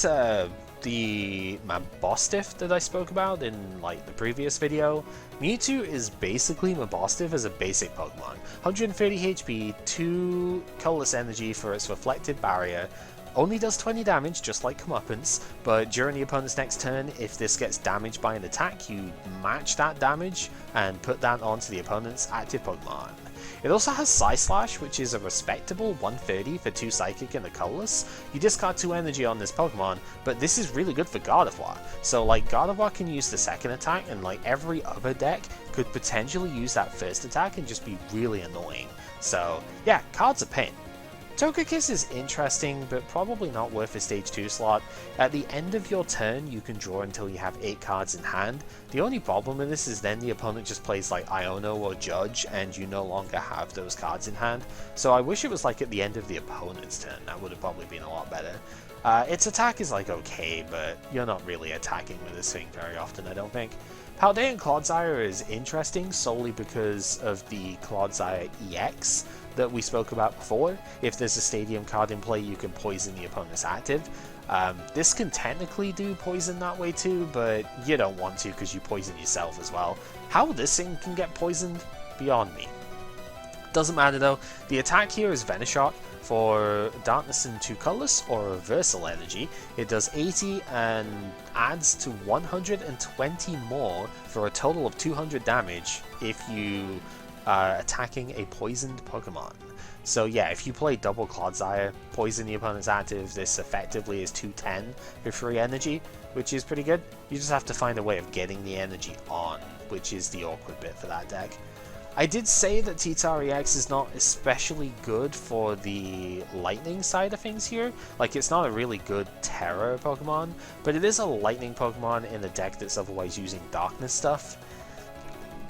[SPEAKER 1] the Mabostiff that I spoke about in like the previous video? Mewtwo is basically Mabostiff as a basic Pokemon. 130 HP, 2 colorless energy for its reflected barrier, only does 20 damage just like Comeuppance, but during the opponent's next turn, if this gets damaged by an attack, you match that damage and put that onto the opponent's active Pokemon. It also has Psyslash, which is a respectable 130 for 2 Psychic and a colorless. You discard 2 energy on this Pokemon, but this is really good for Gardevoir. So like Gardevoir can use the second attack, and like every other deck could potentially use that first attack and just be really annoying. So yeah, card's a pain. Togekiss is interesting, but probably not worth a stage 2 slot. At the end of your turn, you can draw until you have 8 cards in hand. The only problem with this is then the opponent just plays like Iono or Judge, and you no longer have those cards in hand. So I wish it was like at the end of the opponent's turn. That would have probably been a lot better. Its attack is like okay, but you're not really attacking with this thing very often, I don't think. Paldean Clodsire is interesting solely because of the Clodsire EX that we spoke about before. If there's a stadium card in play, you can poison the opponent's active. This can technically do poison that way too, but you don't want to because you poison yourself as well. How this thing can get poisoned? Beyond me. Doesn't matter though. The attack here is Venoshock for Darkness and 2 colorless or Reversal energy. It does 80 and adds to 120 more for a total of 200 damage if you are attacking a poisoned Pokemon. So yeah, if you play double Clodsire, poison the opponent's active, this effectively is 210 for free energy, which is pretty good. You just have to find a way of getting the energy on, which is the awkward bit for that deck. I did say that T-Tar EX is not especially good for the lightning side of things here. Like, it's not a really good terror Pokemon, but it is a lightning Pokemon in a deck that's otherwise using darkness stuff.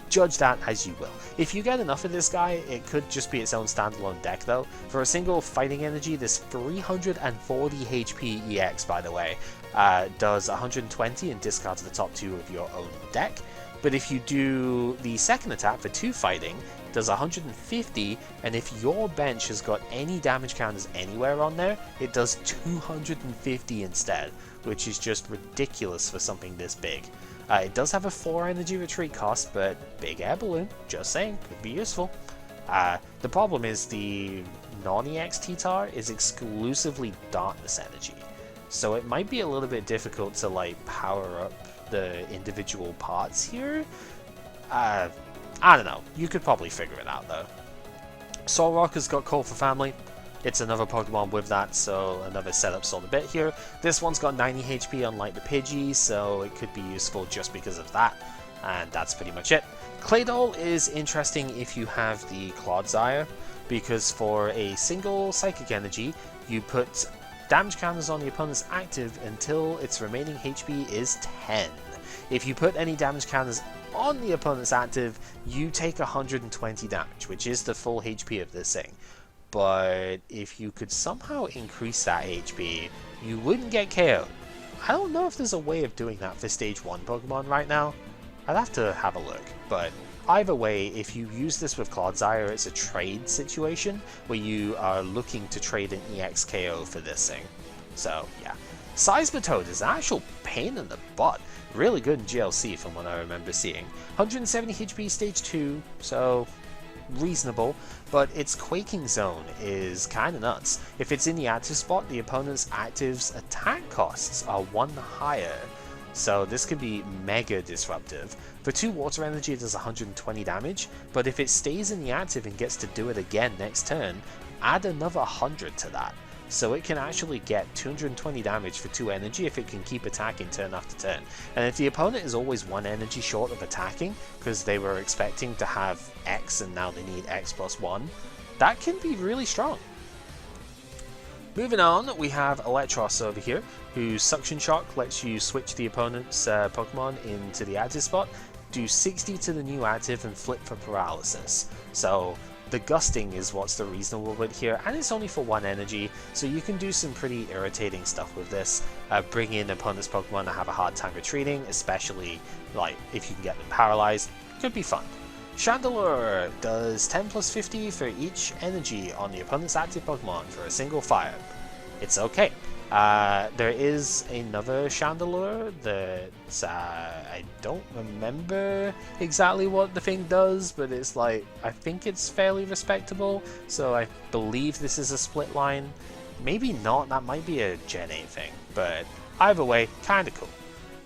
[SPEAKER 1] Judge that as you will. If you get enough of this guy, it could just be its own standalone deck though. For a single fighting energy, this 340 HP EX, by the way, does 120 and discards the top 2 of your own deck. But if you do the second attack for 2 fighting, it does 150, and if your bench has got any damage counters anywhere on there, it does 250 instead, which is just ridiculous for something this big. It does have a 4 energy retreat cost, but big air balloon, just saying, could be useful. The problem is the non-EX T-Tar is exclusively darkness energy, so it might be a little bit difficult to like power up the individual parts here. I don't know, you could probably figure it out though. Solrock has got Call for Family. It's another Pokemon with that, so another setup sort of bit here. This one's got 90 HP unlike the Pidgey, so it could be useful just because of that. And that's pretty much it. Claydol is interesting if you have the Clodsire, because for a single Psychic Energy, you put damage counters on the opponent's active until its remaining HP is 10. If you put any damage counters on the opponent's active, you take 120 damage, which is the full HP of this thing. But if you could somehow increase that HP, you wouldn't get KO'd. I don't know if there's a way of doing that for Stage 1 Pokemon right now. I'd have to have a look, but either way, if you use this with Clodsire, it's a trade situation where you are looking to trade an EX KO for this thing. So, yeah. Seismitoad is an actual pain in the butt. Really good in GLC from what I remember seeing. 170 HP Stage 2, so reasonable, but its Quaking Zone is kinda nuts. If it's in the active spot, the opponent's active's attack costs are 1 higher, so this could be mega disruptive. For 2 Water Energy it does 120 damage, but if it stays in the active and gets to do it again next turn, add another 100 to that. So it can actually get 220 damage for 2 energy if it can keep attacking turn after turn. And if the opponent is always 1 energy short of attacking, because they were expecting to have X and now they need X plus 1, that can be really strong. Moving on, we have Electros over here, whose Suction Shock lets you switch the opponent's Pokemon into the active spot, do 60 to the new active and flip for paralysis. So the Gusting is what's the reasonable bit here, and it's only for 1 energy, so you can do some pretty irritating stuff with this. Bring in opponent's Pokemon that have a hard time retreating, especially like if you can get them paralyzed. Could be fun. Chandelure does 10 plus 50 for each energy on the opponent's active Pokemon for a single fire. It's okay. There is another Chandelure that I don't remember exactly what the thing does, but it's like, I think it's fairly respectable, so I believe this is a split line. Maybe not, that might be a Gen 8 thing, but either way, kinda cool.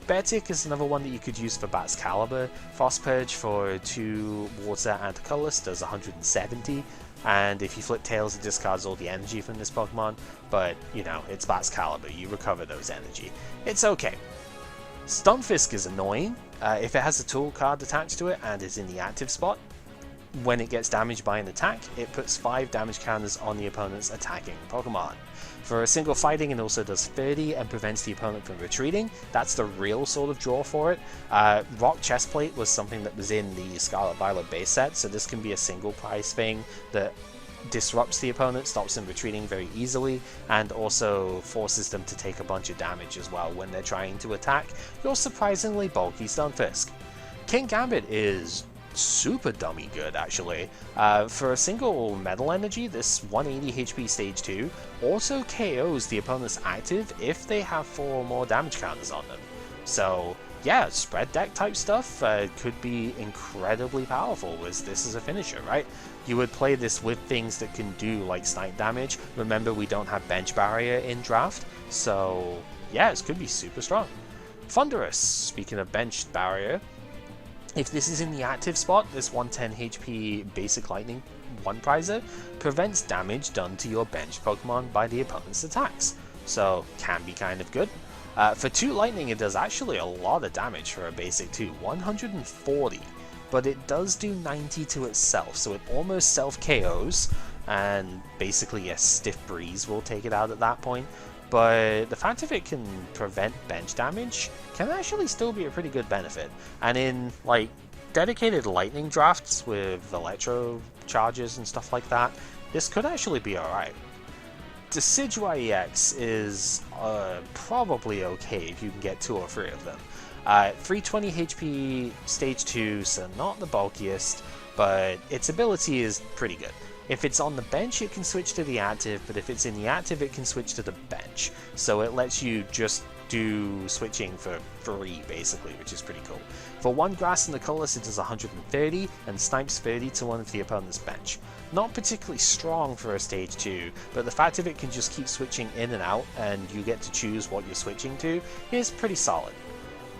[SPEAKER 1] Beartic is another one that you could use for Bat's Caliber. Frost Purge for 2 water and colorless does 170. And if you flip tails, it discards all the energy from this Pokemon, but, you know, it's Bat's Caliber, you recover those energy. It's okay. Stunfisk is annoying. If it has a tool card attached to it and is in the active spot, when it gets damaged by an attack, it puts 5 damage counters on the opponent's attacking Pokemon. For a single fighting, it also does 30 and prevents the opponent from retreating. That's the real sort of draw for it. Rock Chestplate was something that was in the Scarlet Violet base set, so this can be a single price thing that disrupts the opponent, stops them retreating very easily, and also forces them to take a bunch of damage as well when they're trying to attack your surprisingly bulky Stunfisk. King Gambit is super dummy good, actually. For a single Metal Energy, this 180 HP Stage 2 also KOs the opponent's active if they have 4 or more damage counters on them. So yeah, spread deck type stuff could be incredibly powerful with this as a finisher, right? You would play this with things that can do like snipe damage. Remember, we don't have bench barrier in draft, so yeah, this could be super strong. Thunderous, speaking of bench barrier, if this is in the active spot, this 110 HP basic lightning 1-prizer prevents damage done to your bench Pokemon by the opponent's attacks, so can be kind of good. For 2 lightning, it does actually a lot of damage for a basic 2, 140, but it does do 90 to itself, so it almost self-KOs, and basically a stiff breeze will take it out at that point. But the fact that it can prevent bench damage can actually still be a pretty good benefit. And in like dedicated lightning drafts with electro charges and stuff like that, this could actually be alright. Decidueye EX is probably okay if you can get 2 or 3 of them. 320 HP Stage 2, so not the bulkiest, but its ability is pretty good. If it's on the bench, it can switch to the active, but if it's in the active, it can switch to the bench. So it lets you just do switching for free, basically, which is pretty cool. For 1 grass and the colorless, it does 130, and snipes 30 to one of the opponent's bench. Not particularly strong for a Stage 2, but the fact that it can just keep switching in and out, and you get to choose what you're switching to, is pretty solid.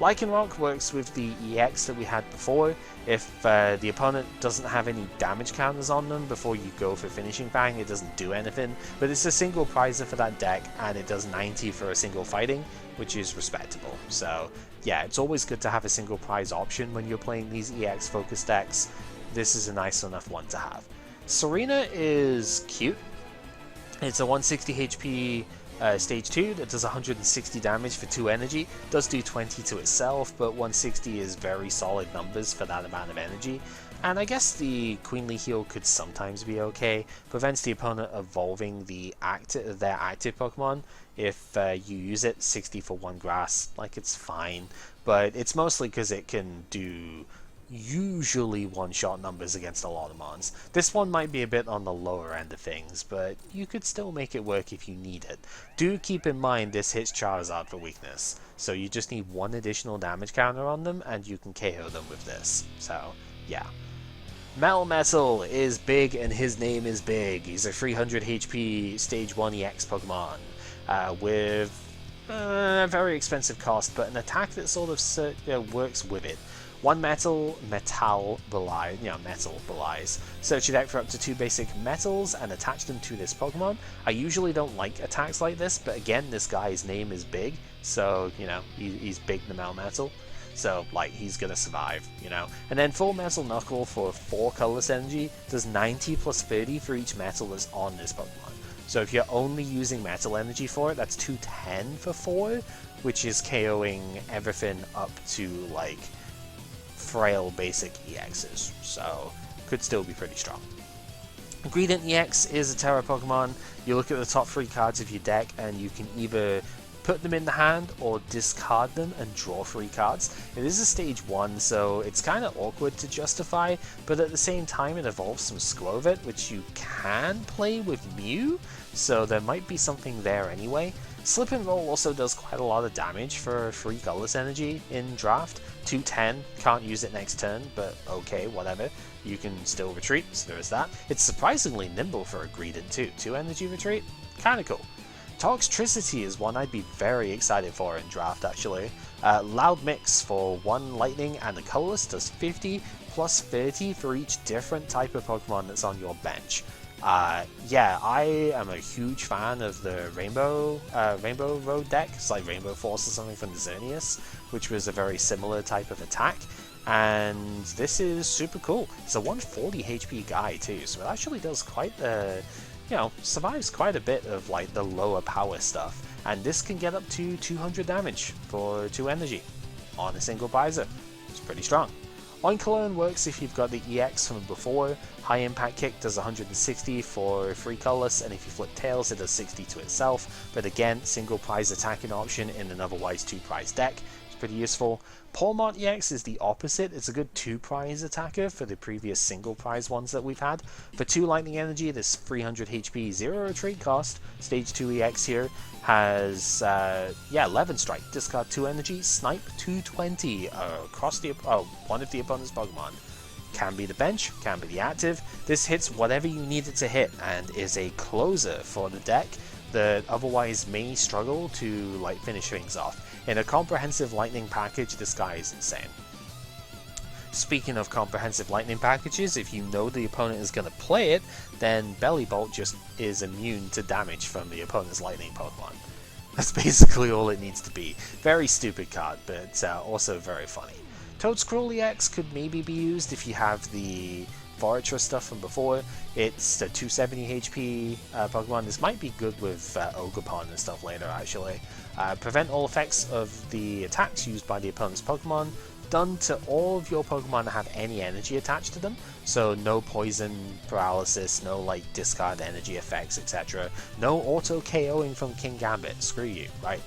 [SPEAKER 1] Lycanroc works with the EX that we had before. If the opponent doesn't have any damage counters on them before you go for Finishing Fang, it doesn't do anything, but it's a single prizer for that deck, and it does 90 for a single fighting, which is respectable. So yeah, it's always good to have a single prize option when you're playing these EX focused decks. This is a nice enough one to have. Serena is cute. It's a 160 HP stage 2 that does 160 damage for 2 energy. Does do 20 to itself, but 160 is very solid numbers for that amount of energy. And I guess the Queenly Heal could sometimes be okay. Prevents the opponent evolving their active Pokemon. If you use it, 60 for 1 grass, like, it's fine. But it's mostly because it can do usually one-shot numbers against a lot of mons. This one might be a bit on the lower end of things, but you could still make it work if you need it. Do keep in mind this hits Charizard for weakness, so you just need 1 additional damage counter on them and you can KO them with this. So yeah. Metal is big and his name is big. He's a 300 HP stage 1 EX Pokemon with a very expensive cost, but an attack that sort of works with it. 1 metal belies. Search your deck for up to 2 basic metals and attach them to this Pokemon. I usually don't like attacks like this, but again, this guy's name is big, so, you know, he's big the metal. So, like, he's gonna survive, you know. And then Full Metal Knuckle for 4 colorless energy does 90 plus 30 for each metal that's on this Pokemon. So if you're only using metal energy for it, that's 210 for 4, which is KOing everything up to, like, frail basic EXs, so could still be pretty strong. Greedent EX is a Terra Pokemon. You look at the top 3 cards of your deck and you can either put them in the hand or discard them and draw 3 cards. It is a stage 1, so it's kind of awkward to justify, but at the same time it evolves some Skwovet, which you can play with Mew, so there might be something there anyway. Slip and Roll also does quite a lot of damage for 3 colorless energy in draft. 210, can't use it next turn, but okay, whatever. You can still retreat, so there is that. It's surprisingly nimble for a Greedent too. 2 energy retreat, kinda cool. Toxtricity is one I'd be very excited for in draft, actually. Loud Mix for 1 lightning and a colorless does 50 plus 30 for each different type of Pokemon that's on your bench. Yeah, I am a huge fan of the Rainbow Road deck. It's like Rainbow Force or something from the Xerneas, which was a very similar type of attack. And this is super cool. It's a 140 HP guy too, so it actually does quite you know, survives quite a bit of like the lower power stuff. And this can get up to 200 damage for 2 energy on a single visor. It's pretty strong. Oinkologne works if you've got the EX from before. High Impact Kick does 160 for 3 colorless, and if you flip Tails it does 60 to itself, but again, single prize attacking option in an otherwise 2 prize deck. It's pretty useful. Pawmot EX is the opposite. It's a good 2 prize attacker for the previous single prize ones that we've had. For 2 lightning energy, this 300 HP, 0 retreat cost, stage 2 EX here, has, yeah, 11 strike, discard 2 energy, snipe 220 across one of the opponent's Pokemon. Can be the bench, can be the active. This hits whatever you need it to hit and is a closer for the deck that otherwise may struggle to like finish things off. In a comprehensive lightning package, this guy is insane. Speaking of comprehensive lightning packages, if you know the opponent is going to play it, then Belly Bolt just is immune to damage from the opponent's lightning Pokemon. That's basically all it needs to be. Very stupid card, but also very funny. Toadscroll EX could maybe be used if you have the Fortress stuff from before. It's a 270 HP Pokemon. This might be good with Ogerpon and stuff later, actually. Prevent all effects of the attacks used by the opponent's Pokemon, done to all of your Pokemon that have any energy attached to them. So no poison, paralysis, no like discard energy effects, etc. No auto KOing from King Gambit. Screw you, right?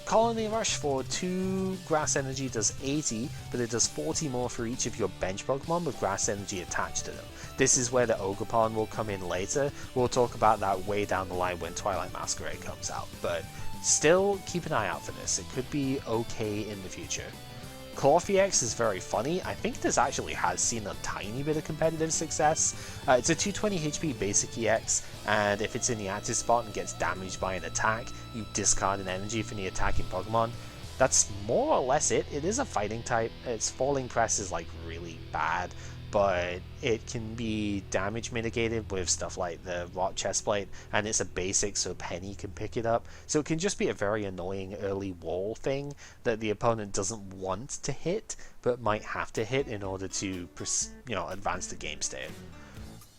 [SPEAKER 1] Colony Rush for 2 grass energy does 80, but it does 40 more for each of your bench Pokemon with grass energy attached to them. This is where the Ogerpon will come in later. We'll talk about that way down the line when Twilight Masquerade comes out, but still keep an eye out for this. It could be okay in the future. Cloth EX is very funny. I think this actually has seen a tiny bit of competitive success. It's a 220 HP basic EX, and if it's in the active spot and gets damaged by an attack, you discard an energy from the attacking Pokemon. That's more or less it. It is a fighting type. Its falling press is like really bad, but it can be damage mitigated with stuff like the rot chestplate, and it's a basic, so Penny can pick it up. So it can just be a very annoying early wall thing that the opponent doesn't want to hit, but might have to hit in order to, advance the game state.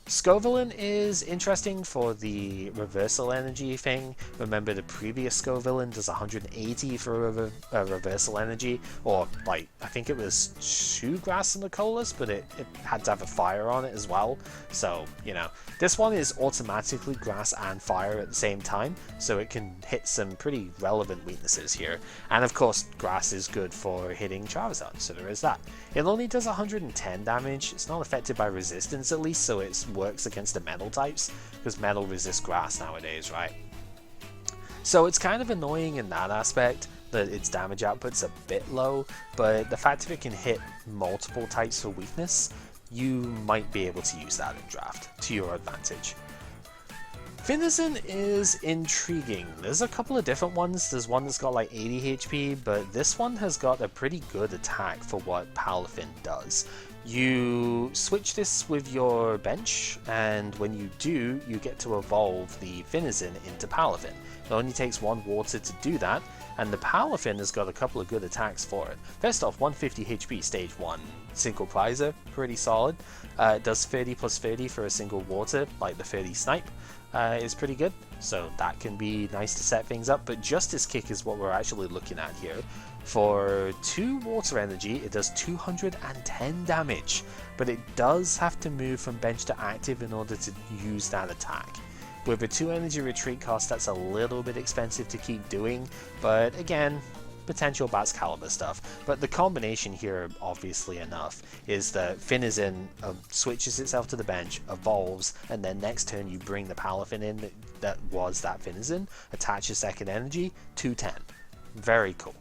[SPEAKER 1] Scovillain is interesting for the reversal energy thing. Remember, the previous Scovillain does 180 for a reversal energy, or like, I think it was 2 grass and a colorless, but it had to have a fire on it as well. So, this one is automatically grass and fire at the same time, so it can hit some pretty relevant weaknesses here. And of course, grass is good for hitting Charizard, so there is that. It only does 110 damage. It's not affected by resistance, at least, so it works against the metal types, because metal resists grass nowadays, right? So it's kind of annoying in that aspect, that its damage output's a bit low, but the fact that it can hit multiple types for weakness, you might be able to use that in draft to your advantage. Finizen is intriguing. There's a couple of different ones. There's one that's got like 80 HP, but this one has got a pretty good attack for what Palafin does. You switch this with your bench, and when you do, you get to evolve the Finizen into Palafin. It only takes 1 water to do that, and the Palafin has got a couple of good attacks for it. First off, 150 HP stage 1 single prizer, pretty solid. It does 30 plus 30 for a single water, like the 30 snipe. Is pretty good, so that can be nice to set things up, but Justice Kick is what we're actually looking at here. For 2 water energy, it does 210 damage, but it does have to move from bench to active in order to use that attack. With a 2 energy retreat cost, that's a little bit expensive to keep doing, but again, potential Bats Caliber stuff. But the combination here, obviously enough, is that Finizen switches itself to the bench, evolves, and then next turn you bring the Palafin in that was that Finizen, attaches second energy, 210. Very cool.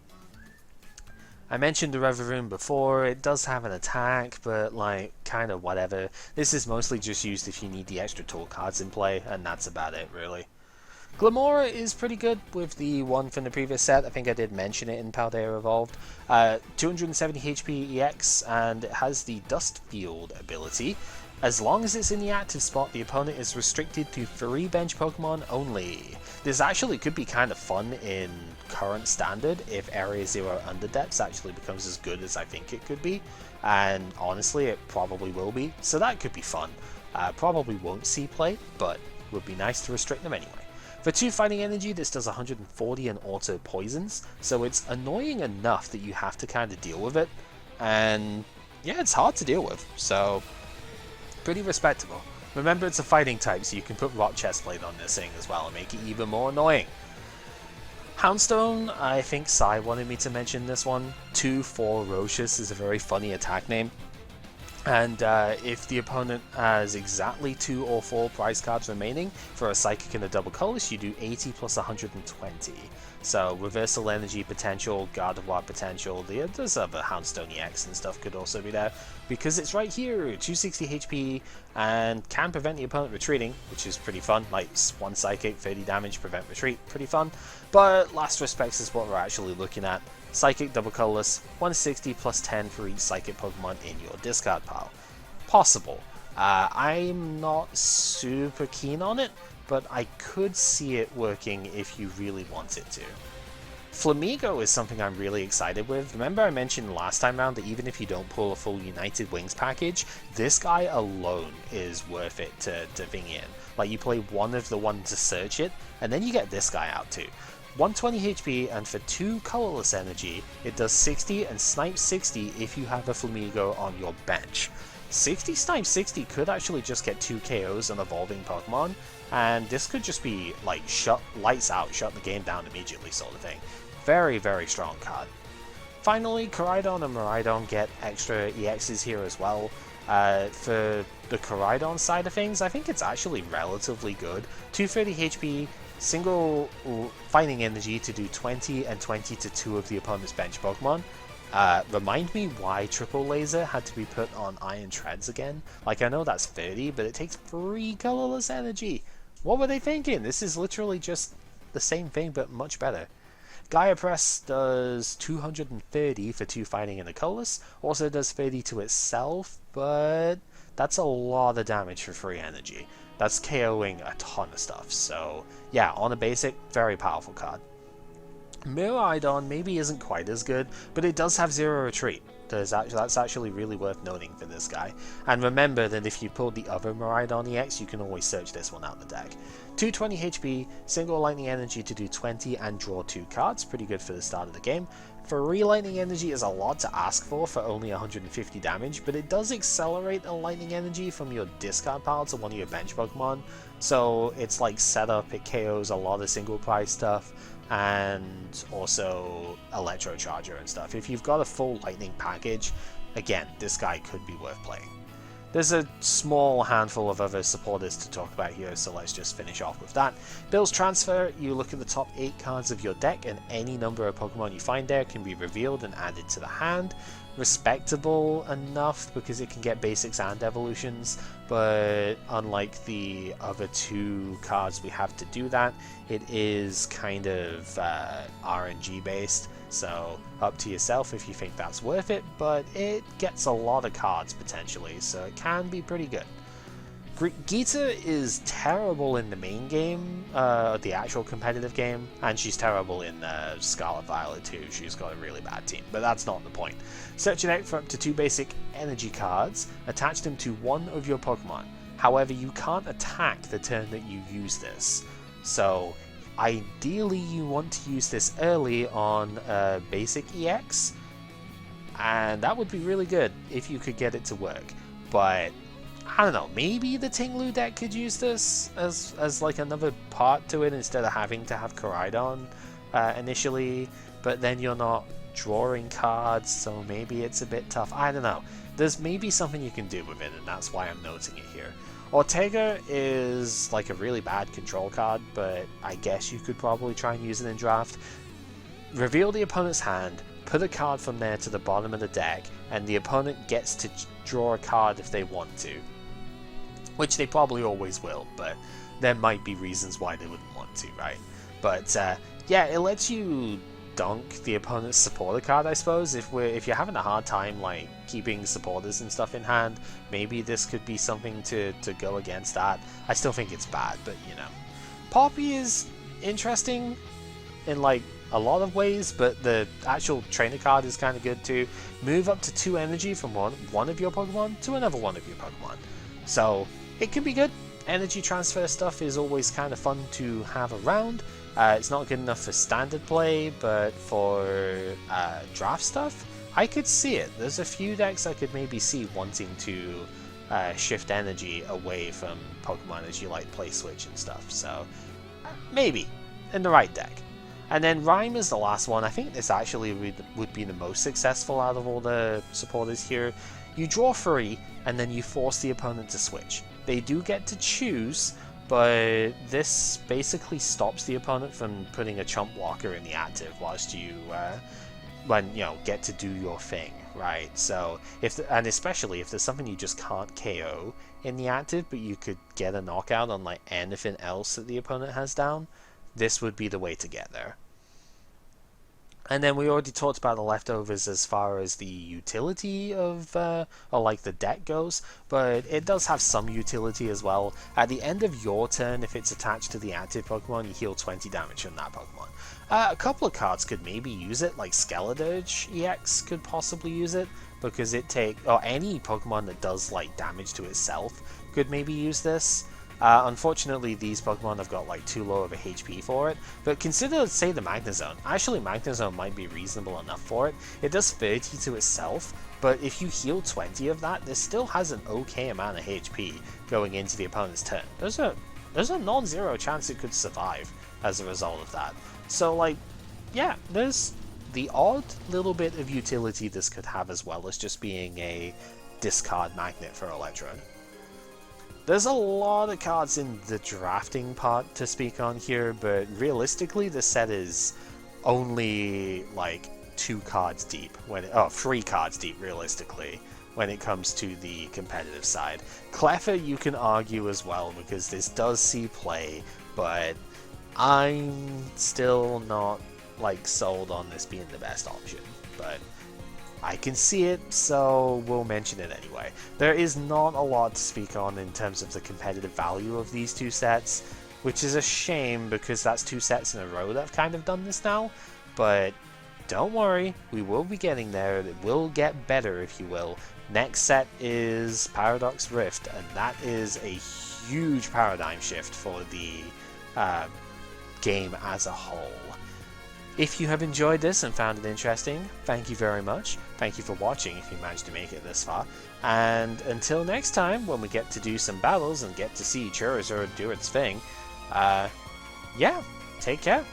[SPEAKER 1] I mentioned the Reveroon before. It does have an attack, but like, kind of whatever. This is mostly just used if you need the extra tool cards in play, and that's about it, really. Glamora is pretty good with the one from the previous set. I think I did mention it in Paldea Evolved. 270 HP EX, and it has the Dust Field ability. As long as it's in the active spot, the opponent is restricted to 3 bench Pokemon only. This actually could be kind of fun in current standard if Area 0 Underdepths actually becomes as good as I think it could be. And honestly, it probably will be, so that could be fun. Probably won't see play, but would be nice to restrict them anyway. For 2 fighting energy, this does 140 and auto poisons, so it's annoying enough that you have to kind of deal with it. And yeah, it's hard to deal with, so pretty respectable. Remember, it's a fighting type, so you can put Rot Chestplate on this thing as well and make it even more annoying. Houndstone, I think Sai wanted me to mention this one. 2-4 Rocious is a very funny attack name. And if the opponent has exactly 2 or 4 prize cards remaining for a Psychic and a double colorless, you do 80 plus 120. So reversal energy potential, Gardevoir potential, there's other Houndstone EX and stuff could also be there. Because it's right here, 260 HP, and can prevent the opponent retreating, which is pretty fun. Like 1 Psychic, 30 damage, prevent retreat, pretty fun. But last respects is what we're actually looking at. Psychic double colorless, 160 plus 10 for each Psychic Pokemon in your discard pile. Possible. I'm not super keen on it, but I could see it working if you really want it to. Flamigo is something I'm really excited with. Remember I mentioned last time round that even if you don't pull a full United Wings package, this guy alone is worth it to bring in. Like, you play one of the ones to search it, and then you get this guy out too. 120 HP, and for 2 colorless energy, it does 60 and snipe 60 if you have a Flamigo on your bench. 60 snipe 60 could actually just get 2 KOs on evolving Pokemon, and this could just be like lights out, shut the game down immediately sort of thing. Very, very strong card. Finally, Koraidon and Miraidon get extra EXs here as well. For the Koraidon side of things, I think it's actually relatively good. 230 HP, single fighting energy to do 20 and 20 to 2 of the opponent's bench Pokemon. Remind me why Triple Laser had to be put on Iron Treads again. Like, I know that's 30, but it takes 3 colorless energy. What were they thinking? This is literally just the same thing, but much better. Gaia Press does 230 for 2 fighting and a colorless, also does 30 to itself, but that's a lot of damage for free energy. That's KOing a ton of stuff, so yeah, on a basic, very powerful card. Miraidon maybe isn't quite as good, but it does have zero retreat. That's actually really worth noting for this guy. And remember that if you pulled the other Miraidon EX, you can always search this one out the deck. 220 HP, single lightning energy to do 20 and draw 2 cards, pretty good for the start of the game. 3 lightning energy is a lot to ask for only 150 damage, but it does accelerate a lightning energy from your discard pile to one of your bench Pokemon, so it's like setup, it KOs a lot of single price stuff, and also Electro Charger and stuff. If you've got a full lightning package, again, this guy could be worth playing. There's a small handful of other supporters to talk about here, so let's just finish off with that. Bill's Transfer, you look at the top 8 cards of your deck, and any number of Pokemon you find there can be revealed and added to the hand. Respectable enough because it can get basics and evolutions, but unlike the other 2 cards we have to do that, it is kind of RNG based, so up to yourself if you think that's worth it, but it gets a lot of cards potentially, so it can be pretty good. Gita is terrible in the main game, the actual competitive game, and she's terrible in Scarlet Violet too. She's got a really bad team, but that's not the point. Search your deck for up to 2 basic energy cards, attach them to one of your Pokemon. However, you can't attack the turn that you use this, so ideally you want to use this early on basic EX, and that would be really good if you could get it to work, but I don't know, maybe the Tinglu deck could use this as like another part to it instead of having to have Koraidon initially, but then you're not drawing cards, so maybe it's a bit tough. I don't know. There's maybe something you can do with it, and that's why I'm noting it here. Ortega is like a really bad control card, but I guess you could probably try and use it in draft. Reveal the opponent's hand, put a card from there to the bottom of the deck, and the opponent gets to draw a card if they want to. Which they probably always will, but there might be reasons why they wouldn't want to, right? But yeah, it lets you dunk the opponent's supporter card, I suppose. If you're having a hard time like keeping supporters and stuff in hand, maybe this could be something to go against that. I still think it's bad, but you know. Poppy is interesting in like a lot of ways, but the actual trainer card is kind of good too. Move up to 2 energy from one of your Pokemon to another one of your Pokemon. So it can be good. Energy transfer stuff is always kind of fun to have around. It's not good enough for standard play, but for draft stuff, I could see it. There's a few decks I could maybe see wanting to shift energy away from Pokemon as you like play switch and stuff. So maybe in the right deck. And then Rhyme is the last one. I think this actually would be the most successful out of all the supporters here. You draw 3, and then you force the opponent to switch. They do get to choose, but this basically stops the opponent from putting a chump blocker in the active whilst you, get to do your thing, right? So, and especially if there's something you just can't KO in the active, but you could get a knockout on like anything else that the opponent has down, this would be the way to get there. And then we already talked about the leftovers as far as the utility of, or like the deck goes, but it does have some utility as well. At the end of your turn, if it's attached to the active Pokemon, you heal 20 damage from that Pokemon. A couple of cards could maybe use it, like Skeledirge EX could possibly use it, because or any Pokemon that does like damage to itself could maybe use this. Unfortunately, these Pokemon have got like too low of a HP for it, but consider, say, the Magnezone. Actually, Magnezone might be reasonable enough for it. It does 30 to itself, but if you heal 20 of that, this still has an okay amount of HP going into the opponent's turn. There's a non-zero chance it could survive as a result of that. So, like, yeah, there's the odd little bit of utility this could have as well as just being a discard magnet for Electrode. There's a lot of cards in the drafting part to speak on here, but realistically the set is only like 2 cards deep, 3 cards deep realistically, when it comes to the competitive side. Cleffa you can argue as well, because this does see play, but I'm still not like sold on this being the best option, but I can see it, so we'll mention it anyway. There is not a lot to speak on in terms of the competitive value of these two sets, which is a shame because that's two sets in a row that have kind of done this now, but don't worry, we will be getting there. It will get better, if you will. Next set is Paradox Rift, and that is a huge paradigm shift for the game as a whole. If you have enjoyed this and found it interesting, thank you very much. Thank you for watching if you managed to make it this far. And until next time, when we get to do some battles and get to see Charizard do its thing, yeah, take care.